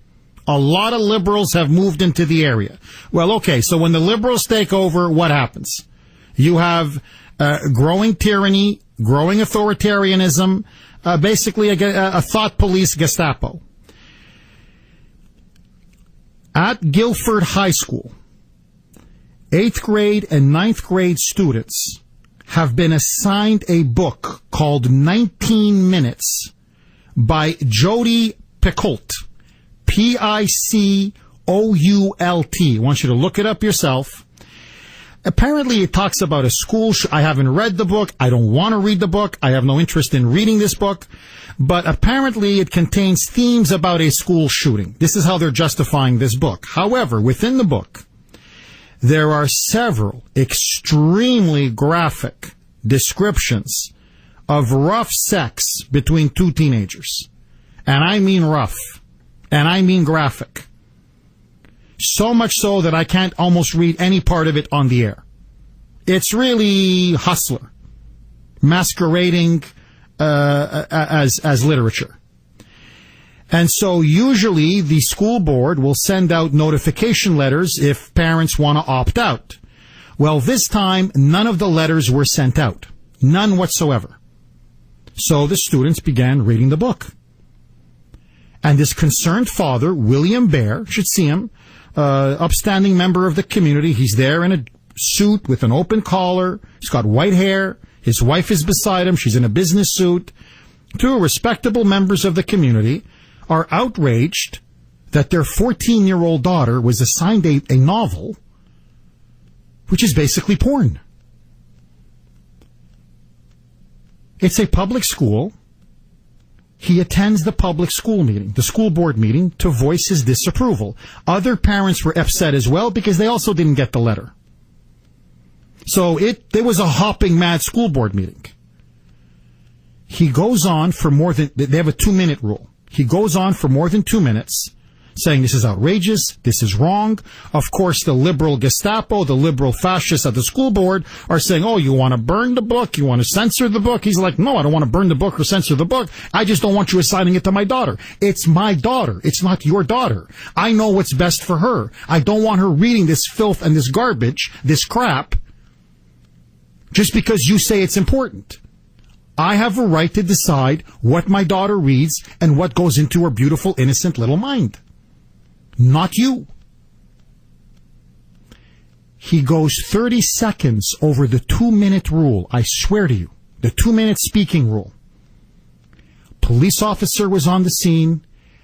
A lot of liberals have moved into the area. Well, okay, so when the liberals take over, what happens? You have growing tyranny, growing authoritarianism, basically a thought police Gestapo. At Guilford High School, 8th grade and 9th grade students have been assigned a book called 19 Minutes by Jodi Picoult. Picoult. I want you to look it up yourself. Apparently it talks about a school. I haven't read the book. I don't want to read the book. I have no interest in reading this book. But apparently it contains themes about a school shooting. This is how they're justifying this book. However, within the book, there are several extremely graphic descriptions of rough sex between two teenagers. And I mean rough. And I mean graphic. So much so that I can't almost read any part of it on the air. It's really Hustler, masquerading as literature. And so usually the school board will send out notification letters if parents want to opt out. Well, this time, none of the letters were sent out. None whatsoever. So the students began reading the book. And this concerned father, William Bear, should see him, upstanding member of the community. He's there in a suit with an open collar. He's got white hair. His wife is beside him. She's in a business suit. Two respectable members of the community are outraged that their 14-year-old daughter was assigned a novel, which is basically porn. It's a public school. He attends the public school meeting, the school board meeting, to voice his disapproval. Other parents were upset as well because they also didn't get the letter. So there was a hopping mad school board meeting. He goes on for more than, they have a 2-minute rule. He goes on for more than 2 minutes saying this is outrageous, this is wrong. Of course, the liberal Gestapo, the liberal fascists at the school board are saying, oh, you want to burn the book? You want to censor the book? He's like, no, I don't want to burn the book or censor the book. I just don't want you assigning it to my daughter. It's my daughter. It's not your daughter. I know what's best for her. I don't want her reading this filth and this garbage, this crap, just because you say it's important. I have a right to decide what my daughter reads and what goes into her beautiful, innocent little mind. Not you. He goes 30 seconds over the 2-minute rule. I swear to you, the 2-minute speaking rule. Police officer was on the scene.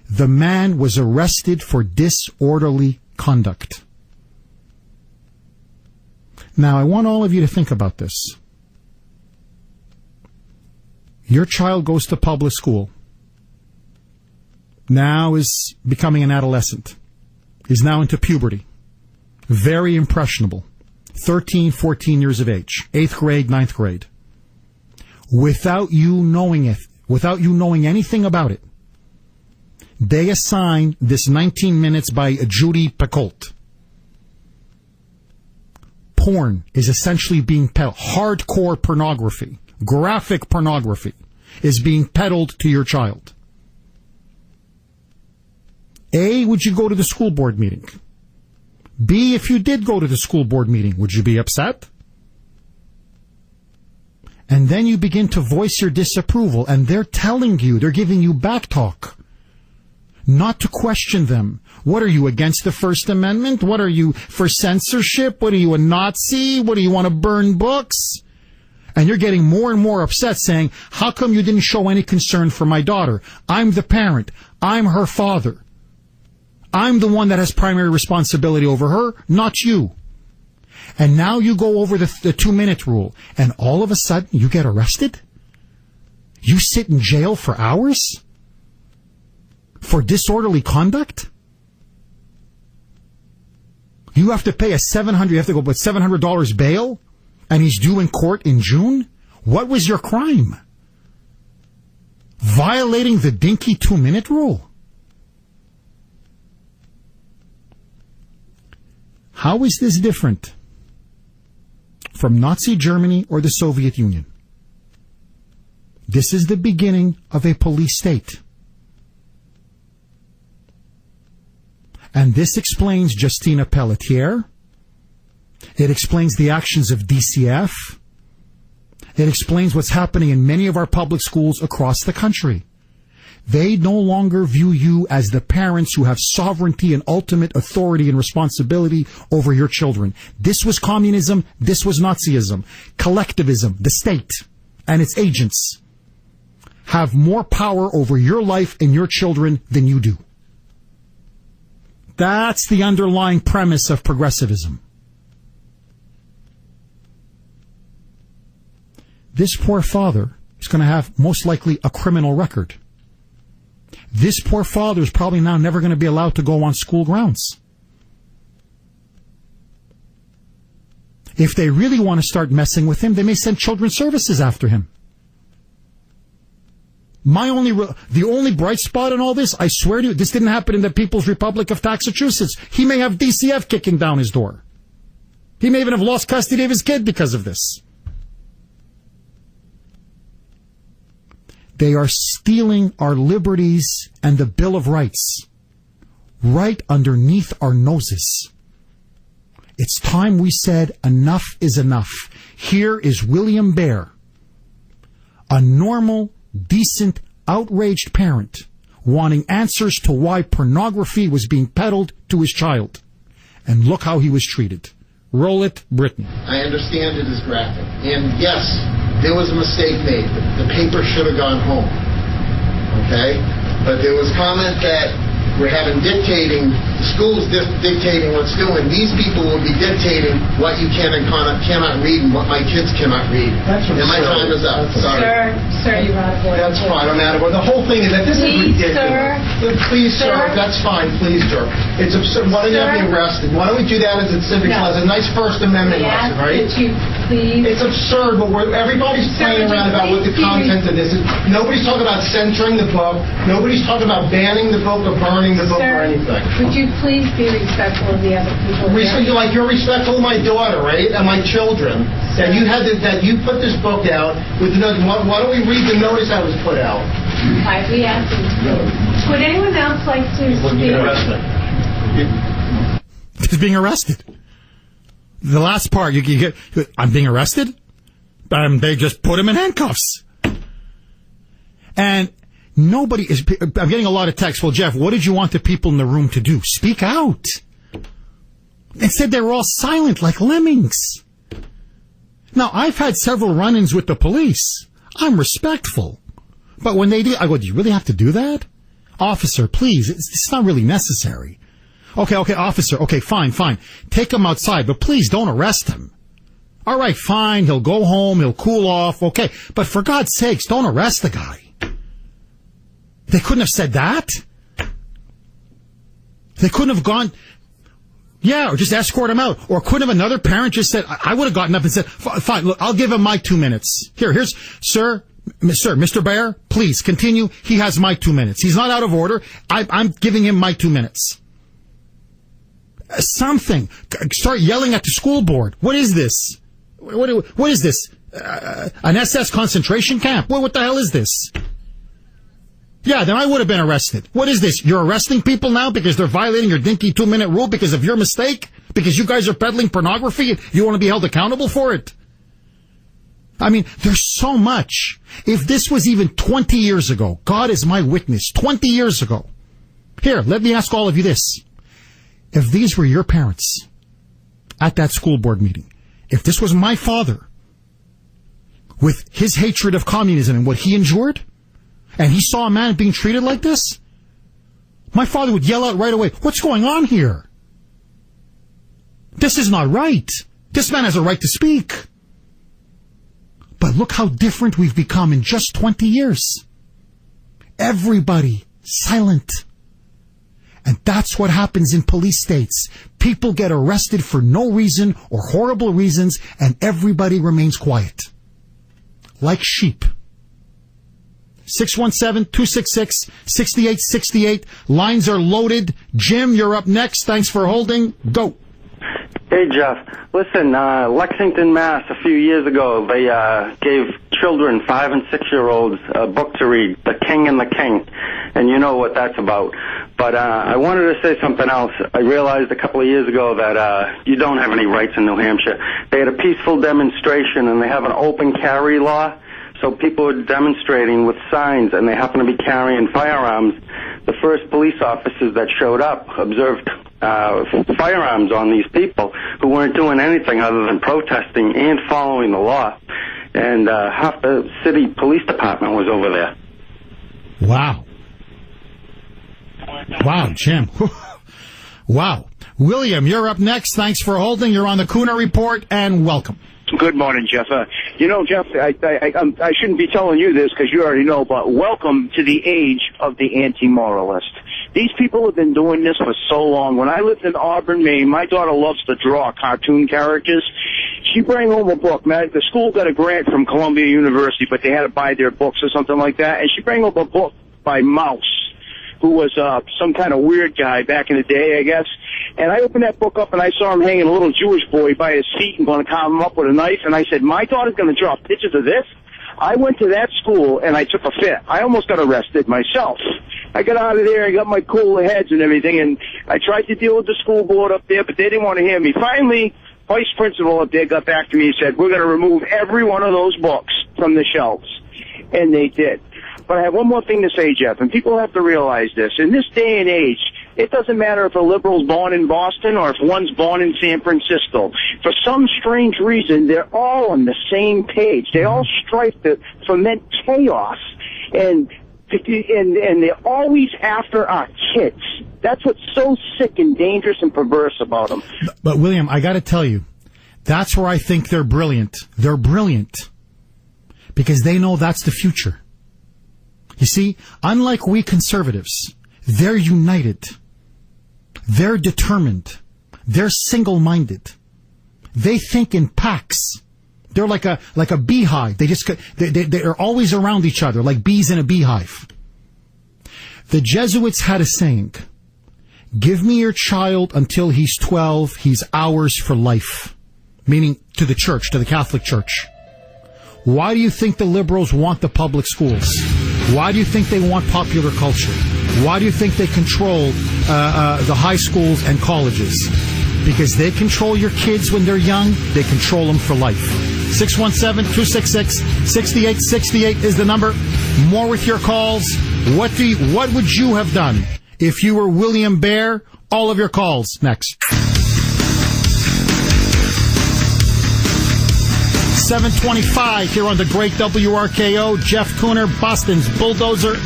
The man was arrested for disorderly conduct. Now, I want all of you to think about this. Your child goes to public school. Now is becoming an adolescent. Is now into puberty. Very impressionable. 13, 14 years of age. 8th grade, 9th grade. Without you knowing it, without you knowing anything about it, they assign this 19 minutes by Jodi Picoult. Porn is essentially being peddled. Hardcore pornography, graphic pornography is being peddled to your child. A, would you go to the school board meeting? B, if you did go to the school board meeting, would you be upset? And then you begin to voice your disapproval, and they're telling you, they're giving you back talk. Not to question them. What are you, against the First Amendment? What are you, for censorship? What are you, a Nazi? What do you want to burn books? And you're getting more and more upset saying, how come you didn't show any concern for my daughter? I'm the parent. I'm her father. I'm the one that has primary responsibility over her, not you. And now you go over the 2-minute rule, and all of a sudden you get arrested? You sit in jail for hours? For disorderly conduct? You have to pay you have to go with $700 bail, and he's due in court in June? What was your crime? Violating the dinky 2-minute rule? How is this different from Nazi Germany or the Soviet Union. This is the beginning of a police state. And this explains Justina Pelletier. It explains the actions of DCF. It explains what's happening in many of our public schools across the country. They no longer view you as the parents who have sovereignty and ultimate authority and responsibility over your children. This was communism. This was Nazism. Collectivism, the state, and its agents have more power over your life and your children than you do. That's the underlying premise of progressivism. This poor father is going to have most likely a criminal record. This poor father is probably now never going to be allowed to go on school grounds. If they really want to start messing with him, they may send children's services after him. The only bright spot in all this, I swear to you, this didn't happen in the People's Republic of Massachusetts. He may have DCF kicking down his door. He may even have lost custody of his kid because of this. They are stealing our liberties and the Bill of Rights right underneath our noses. It's time we said enough is enough. Here is William Baer, a normal, decent, outraged parent wanting answers to why pornography was being peddled to his child. And look how he was treated. Roll it, Britain. I understand it is graphic. And yes, there was a mistake made. The paper should have gone home. Okay? But there was comment that we're having dictating, the school's dictating what's doing. These people will be dictating what you can and cannot read and what my kids cannot read. And my time is up. Sorry. Sir, you're out of order. That's fine. I'm out of order. The whole thing is that this is ridiculous. Please, sir. That's fine. Please, sir. It's absurd. Why don't you have me arrested? Why don't we do that as a civic lesson? A nice First Amendment lesson, right? Please. It's absurd, but everybody's playing around about what the content of this is. Nobody's talking about censoring the book. Nobody's talking about banning the book or burning the book or anything. Would you please be respectful of the other people? Like you're respectful of my daughter, right, and my children. That you put this book out with the notice. Why don't we read the notice that was put out? We asked you. Would anyone else like to speak? He's being arrested. The last part, you get, I'm being arrested? They just put him in handcuffs. And nobody is, I'm getting a lot of texts. Well, Jeff, what did you want the people in the room to do? Speak out. Instead, they were all silent like lemmings. Now, I've had several run-ins with the police. I'm respectful. But when they do, I go, do you really have to do that? Officer, please, it's not really necessary. Okay, officer, okay, fine. Take him outside, but please don't arrest him. All right, fine, he'll go home, he'll cool off, okay. But for God's sakes, don't arrest the guy. They couldn't have said that. They couldn't have gone, or just escort him out. Or couldn't have another parent just said, I would have gotten up and said, fine, look, I'll give him my 2 minutes. Here's, Sir, Mr. Baer, please continue. He has my 2 minutes. He's not out of order. I'm giving him my 2 minutes. Something. Start yelling at the school board. What is this? What is this? An SS concentration camp? What the hell is this? Yeah, then I would have been arrested. What is this? You're arresting people now because they're violating your dinky 2-minute rule because of your mistake? Because you guys are peddling pornography and you want to be held accountable for it? I mean, there's so much. If this was even 20 years ago, God is my witness, 20 years ago. Here, let me ask all of you this. If these were your parents at that school board meeting, if this was my father with his hatred of communism and what he endured, and he saw a man being treated like this, my father would yell out right away, what's going on here? This is not right. This man has a right to speak. But look how different we've become in just 20 years. Everybody silent. And that's what happens in police states. People get arrested for no reason or horrible reasons, and everybody remains quiet. Like sheep. 617-266-6868. Lines are loaded. Jim, you're up next. Thanks for holding. Go. Hey, Jeff. Listen, Lexington, Mass, a few years ago, they gave children, 5- and 6-year-olds, a book to read, The King and the King, and you know what that's about. But I wanted to say something else. I realized a couple of years ago that you don't have any rights in New Hampshire. They had a peaceful demonstration, and they have an open carry law, so people were demonstrating with signs, and they happen to be carrying firearms. The first police officers that showed up observed firearms on these people who weren't doing anything other than protesting and following the law. And half the city police department was over there. Wow. Wow, Jim. Wow. William, you're up next. Thanks for holding. You're on the Kuhner Report, and welcome. Good morning, Jeff. Jeff, I shouldn't be telling you this because you already know, but welcome to the age of the anti-moralist. These people have been doing this for so long. When I lived in Auburn, Maine, my daughter loves to draw cartoon characters. She bring home a book. Man, the school got a grant from Columbia University, but they had to buy their books or something like that. And she bring home a book by Mouse, who was some kind of weird guy back in the day, I guess. And I opened that book up, and I saw him hanging a little Jewish boy by his feet and going to carve him up with a knife. And I said, my daughter's going to draw pictures of this? I went to that school, and I took a fit. I almost got arrested myself. I got out of there, I got my cooler heads and everything, and I tried to deal with the school board up there, but they didn't want to hear me. Finally, vice principal up there got back to me and said, we're going to remove every one of those books from the shelves. And they did. But I have one more thing to say, Jeff, and people have to realize this. In this day and age, it doesn't matter if a liberal's born in Boston or if one's born in San Francisco. For some strange reason, they're all on the same page. They all strive to foment chaos, and they're always after our kids. That's what's so sick and dangerous and perverse about them. But, William, I got to tell you, that's where I think they're brilliant. They're brilliant because they know that's the future. You see, unlike we conservatives, they're united. They're determined. They're single-minded. They think in packs. They're like a beehive. They're always around each other, like bees in a beehive. The Jesuits had a saying, give me your child until he's 12, he's ours for life. Meaning to the church, to the Catholic Church. Why do you think the liberals want the public schools? Why do you think they want popular culture? Why do you think they control the high schools and colleges? Because they control your kids when they're young, they control them for life. 617-266-6868 is the number. More with your calls. What would you have done if you were William Bear? All of your calls next. 725 here on the great WRKO. Jeff Kuhner, Boston's Bulldozer.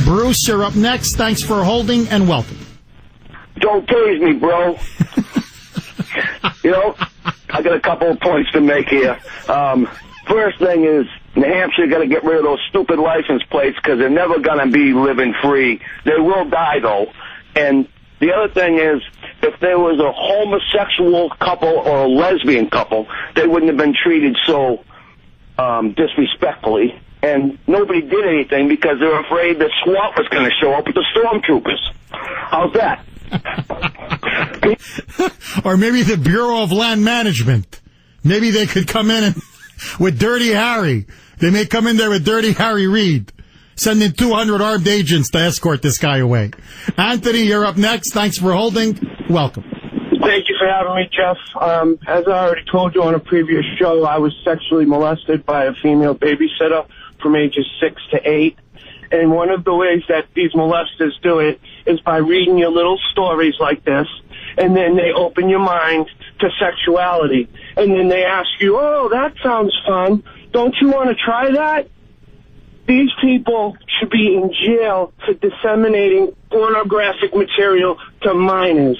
Bruce, you're up next. Thanks for holding and welcome. Don't tease me, bro. I got a couple of points to make here. First thing is, New Hampshire got to get rid of those stupid license plates because they're never going to be living free. They will die, though. And the other thing is, if there was a homosexual couple or a lesbian couple, they wouldn't have been treated so disrespectfully. And nobody did anything because they were afraid the SWAT was going to show up with the stormtroopers. How's that? Or maybe the Bureau of Land Management. Maybe they could come in with Dirty Harry. They may come in there with Dirty Harry Reid. Send in 200 armed agents to escort this guy away. Anthony, you're up next. Thanks for holding. Welcome. Thank you for having me, Jeff. As I already told you on a previous show, I was sexually molested by a female babysitter from ages 6 to 8. And one of the ways that these molesters do it is by reading you little stories like this, and then they open your mind to sexuality. And then they ask you, oh, that sounds fun. Don't you want to try that? These people should be in jail for disseminating pornographic material to minors.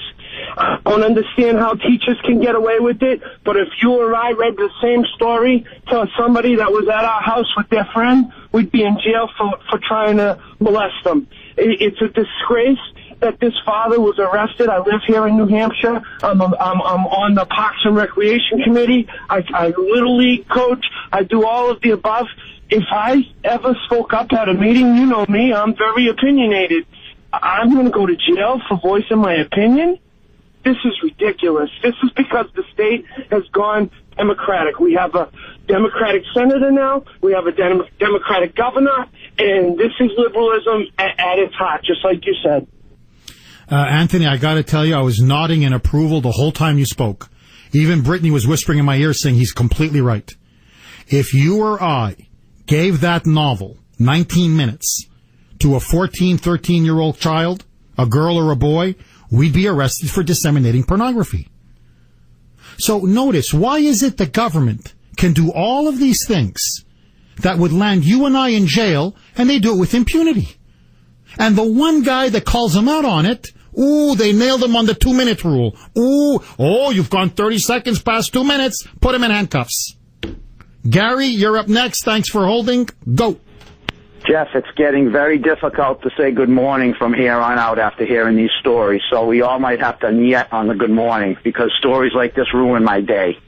I don't understand how teachers can get away with it, but if you or I read the same story to somebody that was at our house with their friend, we'd be in jail for trying to molest them. It's a disgrace that this father was arrested. I live here in New Hampshire. I'm on the Parks and Recreation Committee. I Little League coach. I do all of the above. If I ever spoke up at a meeting, you know me, I'm very opinionated. I'm going to go to jail for voicing my opinion? This is ridiculous. This is because the state has gone Democratic. We have a Democratic senator now. We have a Democratic governor. And this is liberalism at its heart, just like you said. Anthony, I got to tell you, I was nodding in approval the whole time you spoke. Even Brittany was whispering in my ear saying he's completely right. If you or I gave that novel 19 minutes to a 14, 13-year-old child, a girl or a boy, we'd be arrested for disseminating pornography. So notice, why is it the government can do all of these things that would land you and I in jail, and they do it with impunity? And the one guy that calls them out on it, ooh, they nailed him on the 2-minute rule. Ooh, you've gone 30 seconds past 2 minutes, put him in handcuffs. Gary, you're up next. Thanks for holding. Go. Jeff, it's getting very difficult to say good morning from here on out after hearing these stories, so we all might have to niet on the good morning, because stories like this ruin my day.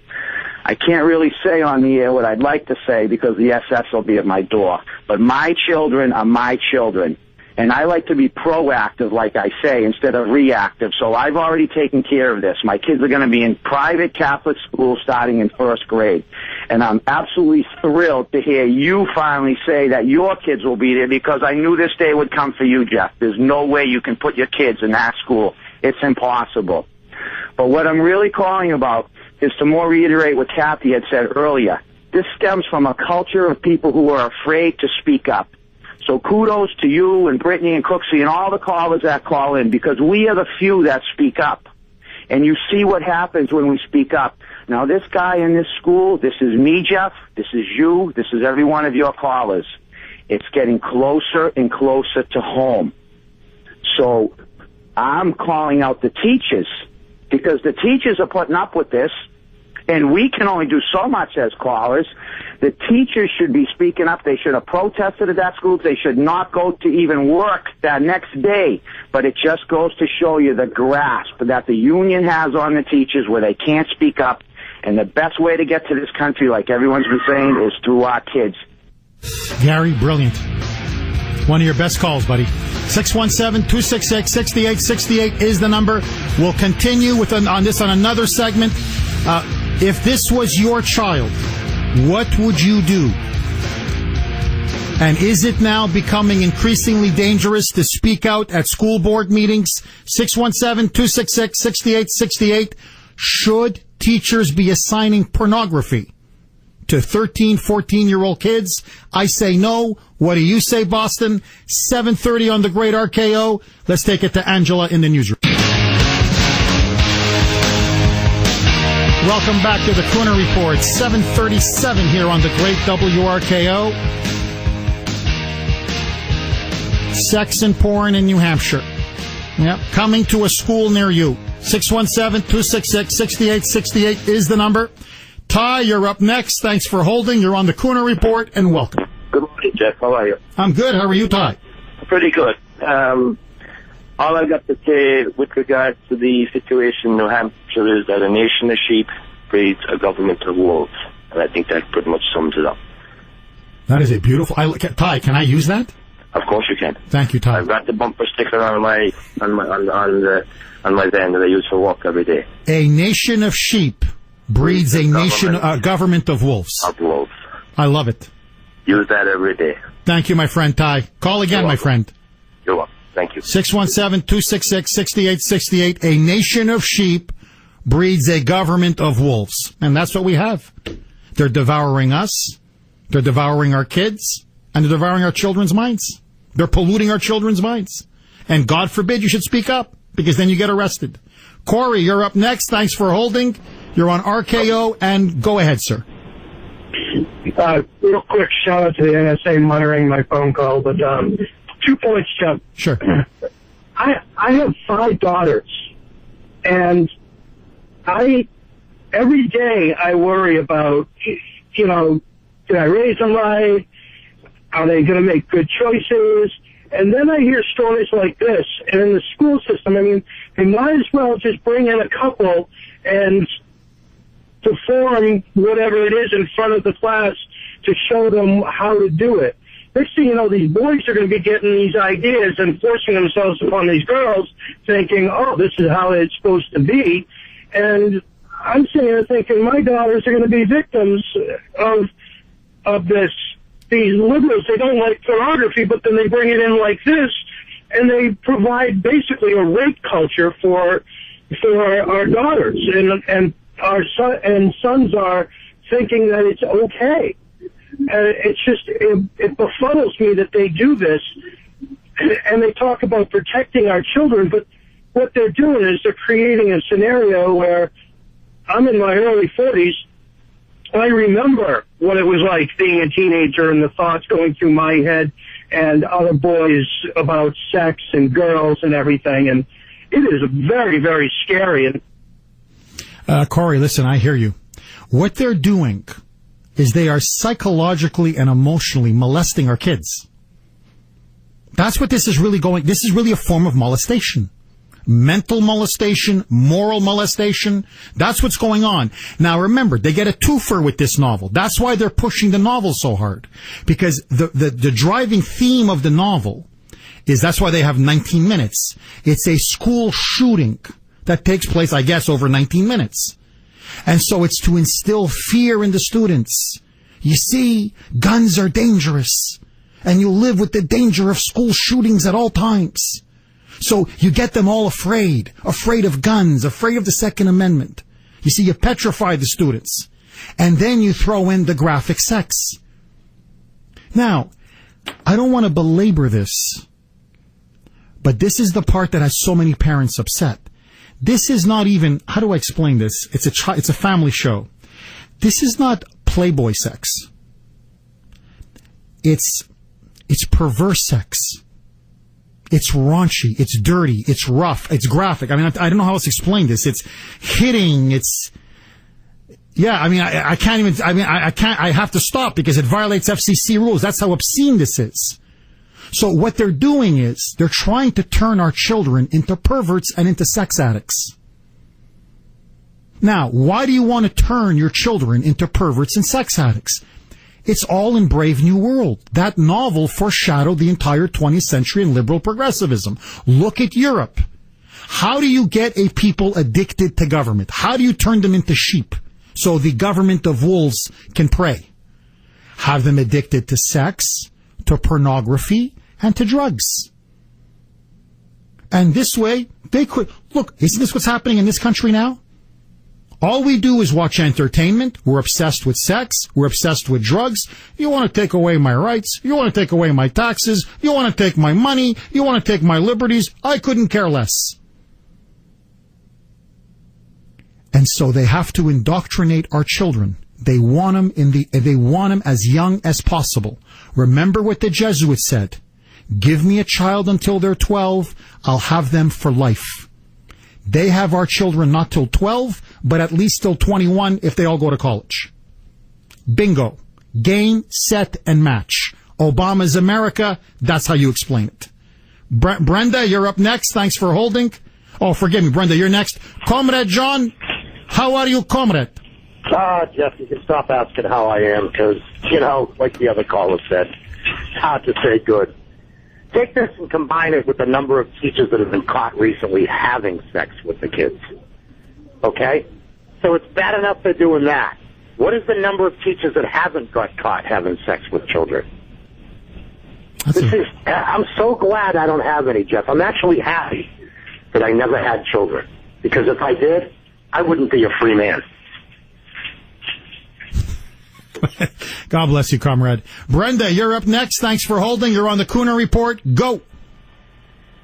I can't really say on the air what I'd like to say because the SS will be at my door, but my children are my children, and I like to be proactive, like I say, instead of reactive, so I've already taken care of this. My kids are going to be in private Catholic school starting in first grade. And I'm absolutely thrilled to hear you finally say that your kids will be there, because I knew this day would come for you, Jeff. There's no way you can put your kids in that school. It's impossible. But what I'm really calling about is to more reiterate what Kathy had said earlier. This stems from a culture of people who are afraid to speak up. So kudos to you and Brittany and Cooksey and all the callers that call in, because we are the few that speak up. And you see what happens when we speak up. Now, this guy in this school, this is me, Jeff, this is you, this is every one of your callers. It's getting closer and closer to home. So I'm calling out the teachers, because the teachers are putting up with this, and we can only do so much as callers. The teachers should be speaking up. They should have protested at that school. They should not go to even work that next day. But it just goes to show you the grasp that the union has on the teachers, where they can't speak up. And the best way to get to this country, like everyone's been saying, is through our kids. Gary, brilliant. One of your best calls, buddy. 617-266-6868 is the number. We'll continue with on another segment. If this was your child, what would you do? And is it now becoming increasingly dangerous to speak out at school board meetings? 617-266-6868. Should teachers be assigning pornography to 13, 14-year-old kids? I say no. What do you say, Boston? 7:30 on the Great RKO. Let's take it to Angela in the newsroom. Welcome back to the Kuhner Report. 7:37 here on the Great WRKO. Sex and porn in New Hampshire. Yep, coming to a school near you. 617-266-6868 is the number. Ty, you're up next. Thanks for holding. You're on the Kuhner Report, and welcome. Good morning, Jeff. How are you? I'm good. How are you, Ty? Pretty good. All I've got to say with regards to the situation in New Hampshire is that a nation of sheep breeds a government of wolves. And I think that pretty much sums it up. That is a beautiful... Ty, can I use that? Of course you can. Thank you, Ty. I've got the bumper sticker on my van that I use for work every day. A nation of sheep breeds a government of wolves. Of wolves. I love it. Use that every day. Thank you, my friend Ty. Call again, my friend. You're welcome. Thank you. 617-266-6868. A nation of sheep breeds a government of wolves. And that's what we have. They're devouring us. They're devouring our kids. And they're devouring our children's minds. They're polluting our children's minds. And God forbid you should speak up, because then you get arrested. Corey, you're up next. Thanks for holding. You're on RKO, and go ahead, sir. Real quick shout out to the NSA monitoring my phone call, but 2 points, Chuck. Sure. I have 5 daughters, and every day I worry about, did I raise them right? Are they going to make good choices? And then I hear stories like this, and in the school system, they might as well just bring in a couple and perform whatever it is in front of the class to show them how to do it. next thing you know, these boys are going to be getting these ideas and forcing themselves upon these girls, thinking, oh, this is how it's supposed to be. And I'm sitting here thinking my daughters are going to be victims of this. These liberals, they don't like pornography, but then they bring it in like this, and they provide basically a rape culture for our daughters, and our sons are thinking that it's okay. It's just, it befuddles me that they do this, and they talk about protecting our children, but what they're doing is they're creating a scenario where I'm in my early 40s. I remember what it was like being a teenager and the thoughts going through my head and other boys about sex and girls and everything, and it is very, very scary. Corey, listen, I hear you. What they're doing is they are psychologically and emotionally molesting our kids. That's what this is really going. This is really a form of molestation. Mental molestation, moral molestation. That's what's going on. Now remember, they get a twofer with this novel. That's why they're pushing the novel so hard. Because the driving theme of the novel is, that's why they have 19 minutes. It's a school shooting that takes place, I guess, over 19 minutes. And so it's to instill fear in the students. You see, guns are dangerous. And you live with the danger of school shootings at all times. So you get them all afraid of guns, afraid of the Second Amendment. You see, you petrify the students. And then you throw in the graphic sex. Now, I don't want to belabor this, but this is the part that has so many parents upset. This is not even, how do I explain this? It's a family show. This is not Playboy sex. It's perverse sex. It's raunchy, it's dirty, it's rough, it's graphic. I mean, I don't know how else to explain this. It's hitting, I can't, I have to stop because it violates FCC rules. That's how obscene this is. So what they're doing is, they're trying to turn our children into perverts and into sex addicts. Now, why do you want to turn your children into perverts and sex addicts? It's all in Brave New World. That novel foreshadowed the entire 20th century in liberal progressivism. Look at Europe. How do you get a people addicted to government? How do you turn them into sheep so the government of wolves can prey? Have them addicted to sex, to pornography, and to drugs. And this way, they could... Look, isn't this what's happening in this country now? All we do is watch entertainment. We're obsessed with sex. We're obsessed with drugs. You want to take away my rights. You want to take away my taxes. You want to take my money. You want to take my liberties. I couldn't care less. And so they have to indoctrinate our children. They want them as young as possible. Remember what the Jesuits said. Give me a child until they're 12. I'll have them for life. They have our children not till 12, but at least till 21 if they all go to college. Bingo. Game, set, and match. Obama's America, that's how you explain it. Brenda, you're up next. Thanks for holding. Oh, forgive me, Brenda, you're next. Comrade John, how are you, comrade? Jeff, you can stop asking how I am because, like the other caller said, it's hard to say good. Take this and combine it with the number of teachers that have been caught recently having sex with the kids. Okay? So it's bad enough they're doing that. What is the number of teachers that haven't got caught having sex with children? I'm so glad I don't have any, Jeff. I'm actually happy that I never had children. Because if I did, I wouldn't be a free man. God bless you, comrade. Brenda, you're up next. Thanks for holding. You're on the Kuhner Report. Go.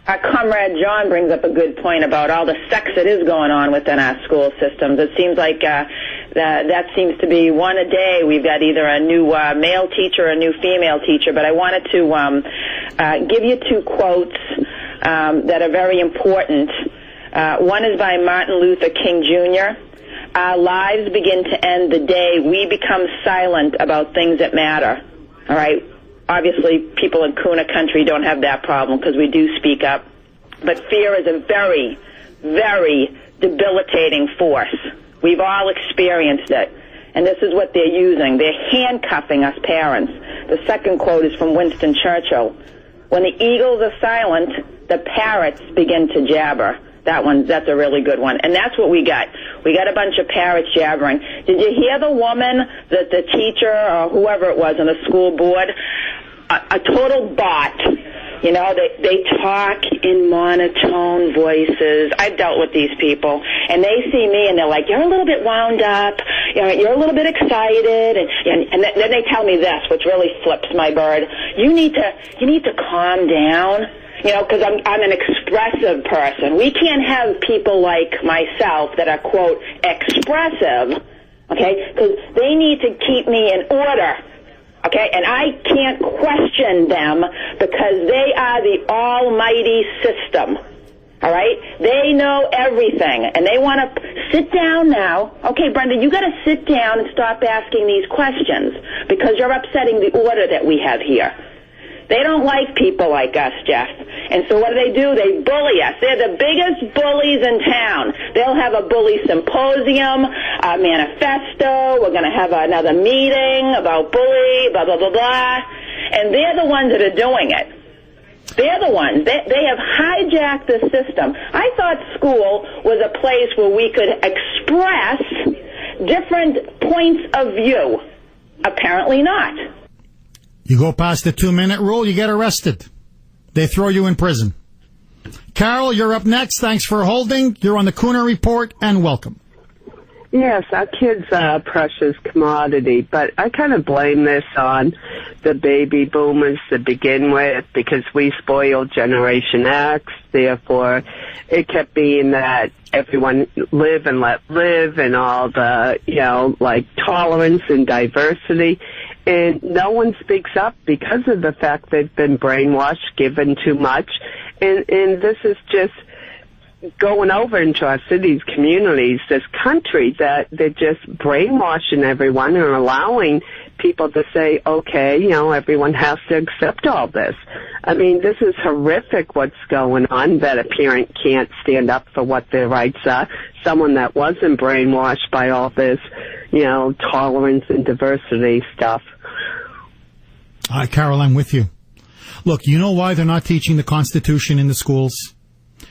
Comrade John brings up a good point about all the sex that is going on within our school systems. It seems like that seems to be one a day. We've got either a new male teacher or a new female teacher. But I wanted to give you two quotes that are very important. One is by Martin Luther King Jr., Our lives begin to end the day we become silent about things that matter. All right? Obviously, people in Kuhner country don't have that problem because we do speak up. But fear is a very, very debilitating force. We've all experienced it. And this is what they're using. They're handcuffing us parents The second quote is from Winston Churchill. When the eagles are silent, the parrots begin to jabber. That's a really good one. And that's what we got. We got a bunch of parrots jabbering. Did you hear the woman, the teacher or whoever it was on the school board? A total bot. You know, they talk in monotone voices. I've dealt with these people, and they see me, and they're like, "You're a little bit wound up. You're a little bit excited," and then they tell me this, which really flips my bird. You need to calm down. You know, because I'm an expressive person. We can't have people like myself that are, quote, expressive, okay, because they need to keep me in order. Okay, and I can't question them because they are the almighty system, all right? They know everything, and they want to sit down now. Okay, Brenda, you got to sit down and stop asking these questions because you're upsetting the order that we have here. They don't like people like us, Jeff. And so what do? They bully us. They're the biggest bullies in town. They'll have a bully symposium, a manifesto. We're going to have another meeting about bully, blah, blah, blah, blah. And they're the ones that are doing it. They're the ones. They have hijacked the system. I thought school was a place where we could express different points of view. Apparently not. You go past the 2-minute rule, you get arrested. They throw you in prison. Carol, you're up next. Thanks for holding. You're on the Kuhner Report, and welcome. Yes, our kids are a precious commodity, but I kind of blame this on the baby boomers to begin with because we spoiled Generation X. Therefore, it kept being that everyone live and let live and all the, like tolerance and diversity. And no one speaks up because of the fact they've been brainwashed, given too much. And this is just going over into our cities, communities, this country, that they're just brainwashing everyone and allowing people to say, okay, everyone has to accept all this. I mean, this is horrific what's going on, that a parent can't stand up for what their rights are. Someone that wasn't brainwashed by all this, tolerance and diversity stuff. Carol, I'm with you. Look, you know why they're not teaching the Constitution in the schools?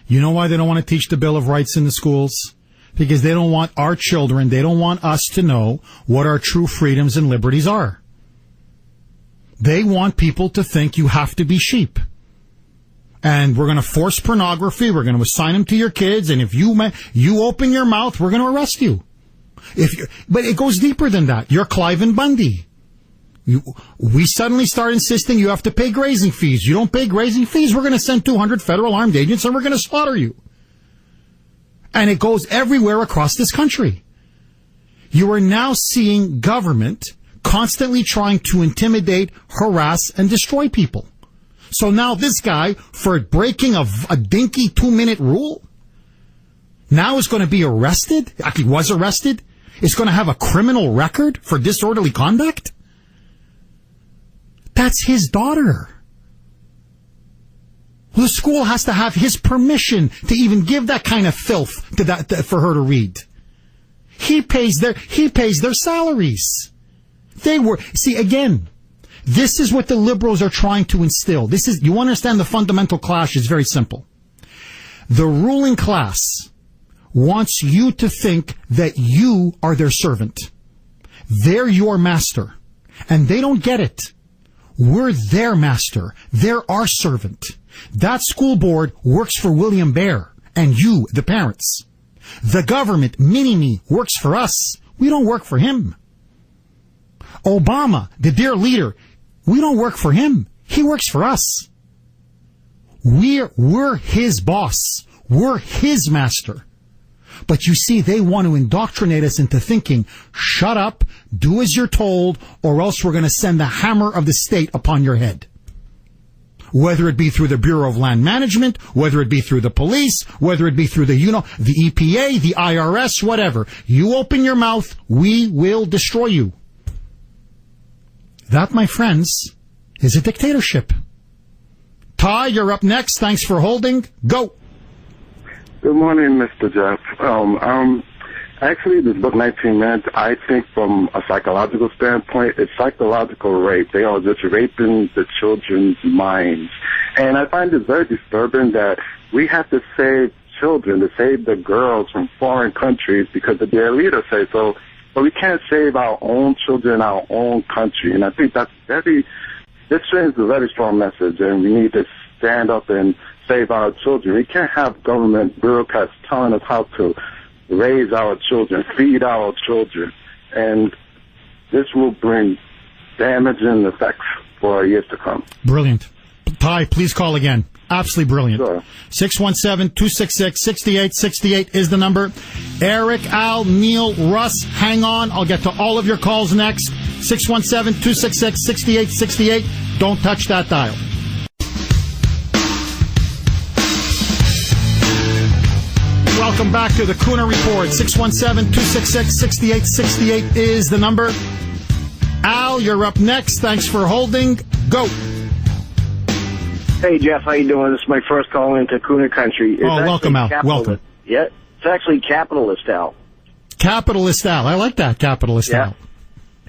You know why they don't want to teach the Bill of Rights in the schools? Because they don't want our children, they don't want us to know what our true freedoms and liberties are. They want people to think you have to be sheep. And we're going to force pornography, we're going to assign them to your kids, and if you open your mouth, we're going to arrest you. But it goes deeper than that. You're Clive Bundy. We suddenly start insisting you have to pay grazing fees. You don't pay grazing fees, we're going to send 200 federal armed agents and we're going to slaughter you. And it goes everywhere across this country. You are now seeing government constantly trying to intimidate, harass, and destroy people. So now this guy, for breaking a dinky 2-minute rule, now is going to be arrested. Actually was arrested. Is going to have a criminal record for disorderly conduct. That's his daughter. The school has to have his permission to even give that kind of filth to for her to read. He pays their salaries. Again, this is what the liberals are trying to instill. You understand the fundamental clash is very simple. The ruling class wants you to think that you are their servant. They're your master. And they don't get it. We're their master. They're our servant. That school board works for William Bear and you, the parents. The government, mini-me, works for us. We don't work for him. Obama, the dear leader, we don't work for him. He works for us. We're his boss. We're his master. But you see, they want to indoctrinate us into thinking, shut up, do as you're told, or else we're going to send the hammer of the state upon your head. Whether it be through the Bureau of Land Management, whether it be through the police, whether it be through the EPA, the IRS, whatever. You open your mouth, we will destroy you. That, my friends, is a dictatorship. Ty, you're up next. Thanks for holding. Go. Good morning, Mr. Jeff. Actually, this book, 19 Minutes, I think from a psychological standpoint, it's psychological rape. They are just raping the children's minds. And I find it very disturbing that we have to save children, to save the girls from foreign countries because their leaders say so, but we can't save our own children in our own country. And I think this sends a very strong message, and we need to stand up and save our children. We can't have government bureaucrats telling us how to raise our children, feed our children, and this will bring damaging effects for years to come. Brilliant. Ty, please call again. Absolutely brilliant. Sure. 617-266-6868 is the number. Eric, Al, Neil, Russ, hang on. I'll get to all of your calls next. 617-266-6868. Don't touch that dial. Welcome back to the Kuhner Report. 617-266-6868 is the number. Al, you're up next. Thanks for holding. Go. Hey, Jeff, how you doing? This is my first call into Kuhner Country. It's welcome, Al. Welcome. Yeah, it's actually Capitalist Al. Capitalist Al. I like that, Capitalist Al.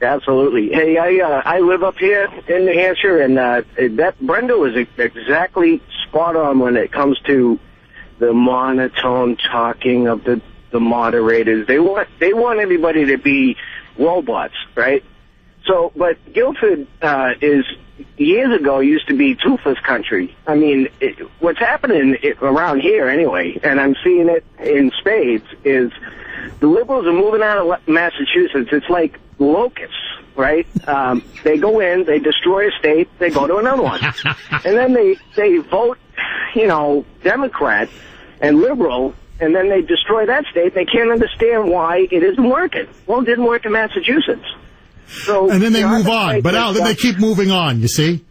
Absolutely. Hey, I live up here in New Hampshire, and that Brenda was exactly spot on when it comes to the monotone talking of the moderators. They want everybody to be robots, right? So, but Guildford is years ago used to be toothless country. I mean, what's happening around here anyway, and I'm seeing it in spades, is the liberals are moving out of Massachusetts. It's like locusts, right? They go in, they destroy a state, they go to another one. And then they vote, Democrat and liberal, and then they destroy that state. They can't understand why it isn't working. Well, it didn't work in Massachusetts. So, and then they move on. But Al, then they keep moving on, you see?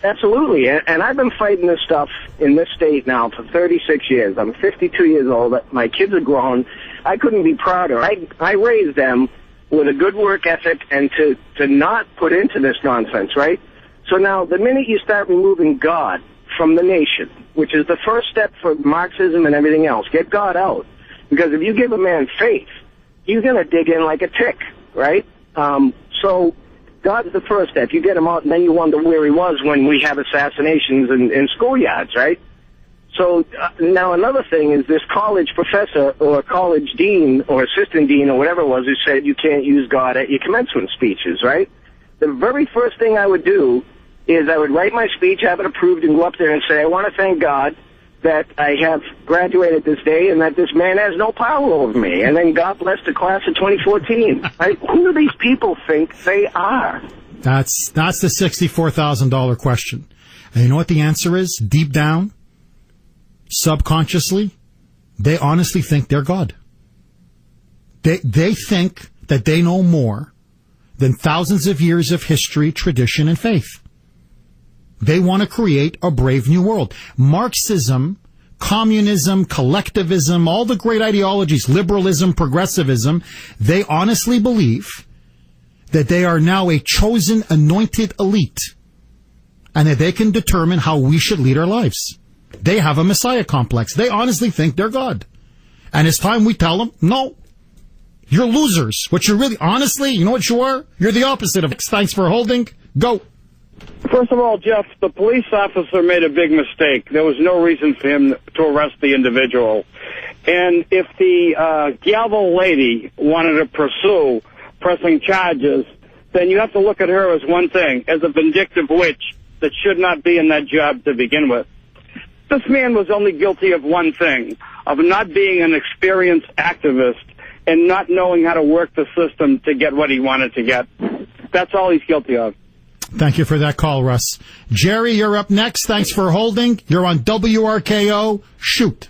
Absolutely. And I've been fighting this stuff in this state now for 36 years. I'm 52 years old. My kids are grown. I couldn't be prouder. I raised them with a good work ethic and to not put into this nonsense, right? So now, the minute you start removing God from the nation, which is the first step for Marxism and everything else, get God out. Because if you give a man faith, he's going to dig in like a tick, right? So God's the first step. You get him out, and then you wonder where he was when we have assassinations in schoolyards, right? So now another thing is this college professor or college dean or assistant dean or whatever it was who said you can't use God at your commencement speeches, right? The very first thing I would do is I would write my speech, have it approved, and go up there and say, I want to thank God that I have graduated this day and that this man has no power over me. And then God bless the class of 2014. Who do these people think they are? That's the $64,000 question. And you know what the answer is? Deep down, subconsciously, they honestly think they're God. They think that they know more than thousands of years of history, tradition, and faith. They want to create a brave new world. Marxism, communism, collectivism, all the great ideologies, liberalism, progressivism, they honestly believe that they are now a chosen, anointed elite and that they can determine how we should lead our lives. They have a Messiah complex. They honestly think they're God. And it's time we tell them, no, you're losers. What you're really, honestly, you know what you are? You're the opposite of X. Thanks for holding. Go. First of all, Jeff, the police officer made a big mistake. There was no reason for him to arrest the individual. And if the gavel lady wanted to pursue pressing charges, then you have to look at her as one thing, as a vindictive witch that should not be in that job to begin with. This man was only guilty of one thing, of not being an experienced activist and not knowing how to work the system to get what he wanted to get. That's all he's guilty of. Thank you for that call, Russ. Jerry, you're up next. Thanks for holding. You're on WRKO. Shoot.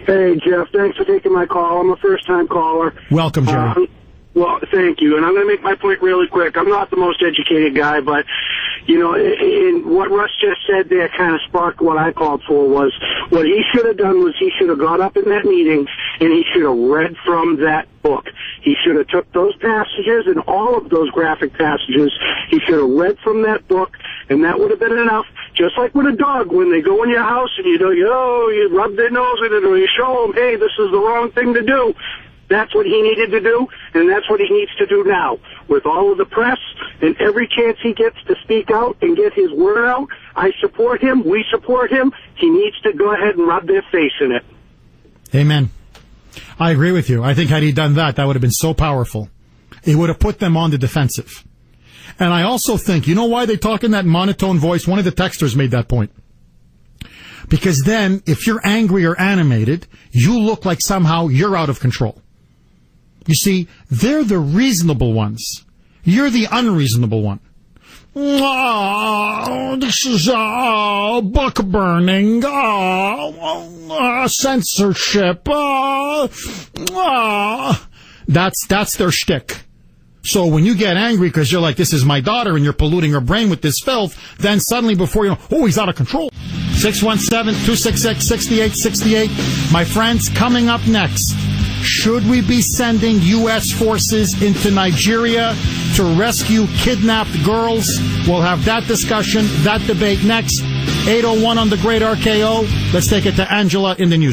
Hey, Jeff. Thanks for taking my call. I'm a first-time caller. Welcome, Jerry. Well, thank you. And I'm going to make my point really quick. I'm not the most educated guy, but, in what Russ just said there kind of sparked what I called for was what he should have done was he should have got up in that meeting and he should have read from that book. He should have took those passages and all of those graphic passages. He should have read from that book, and that would have been enough. Just like with a dog, when they go in your house and you rub their nose in it or you show them, hey, this is the wrong thing to do. That's what he needed to do, and that's what he needs to do now. With all of the press and every chance he gets to speak out and get his word out, I support him. We support him. He needs to go ahead and rub their face in it. Amen. I agree with you. I think had he done that, that would have been so powerful. It would have put them on the defensive. And I also think, you know why they talk in that monotone voice? One of the texters made that point. Because then, if you're angry or animated, you look like somehow you're out of control. You see, they're the reasonable ones. You're the unreasonable one. Oh, this is book burning, censorship. That's their shtick. So when you get angry because you're like, this is my daughter, and you're polluting her brain with this filth, then suddenly before you know, oh, he's out of control. 617-266-6868. My friends, coming up next, should we be sending U.S. forces into Nigeria to rescue kidnapped girls? We'll have that discussion, that debate next. 8:01 on the Great RKO. Let's take it to Angela in the newsroom.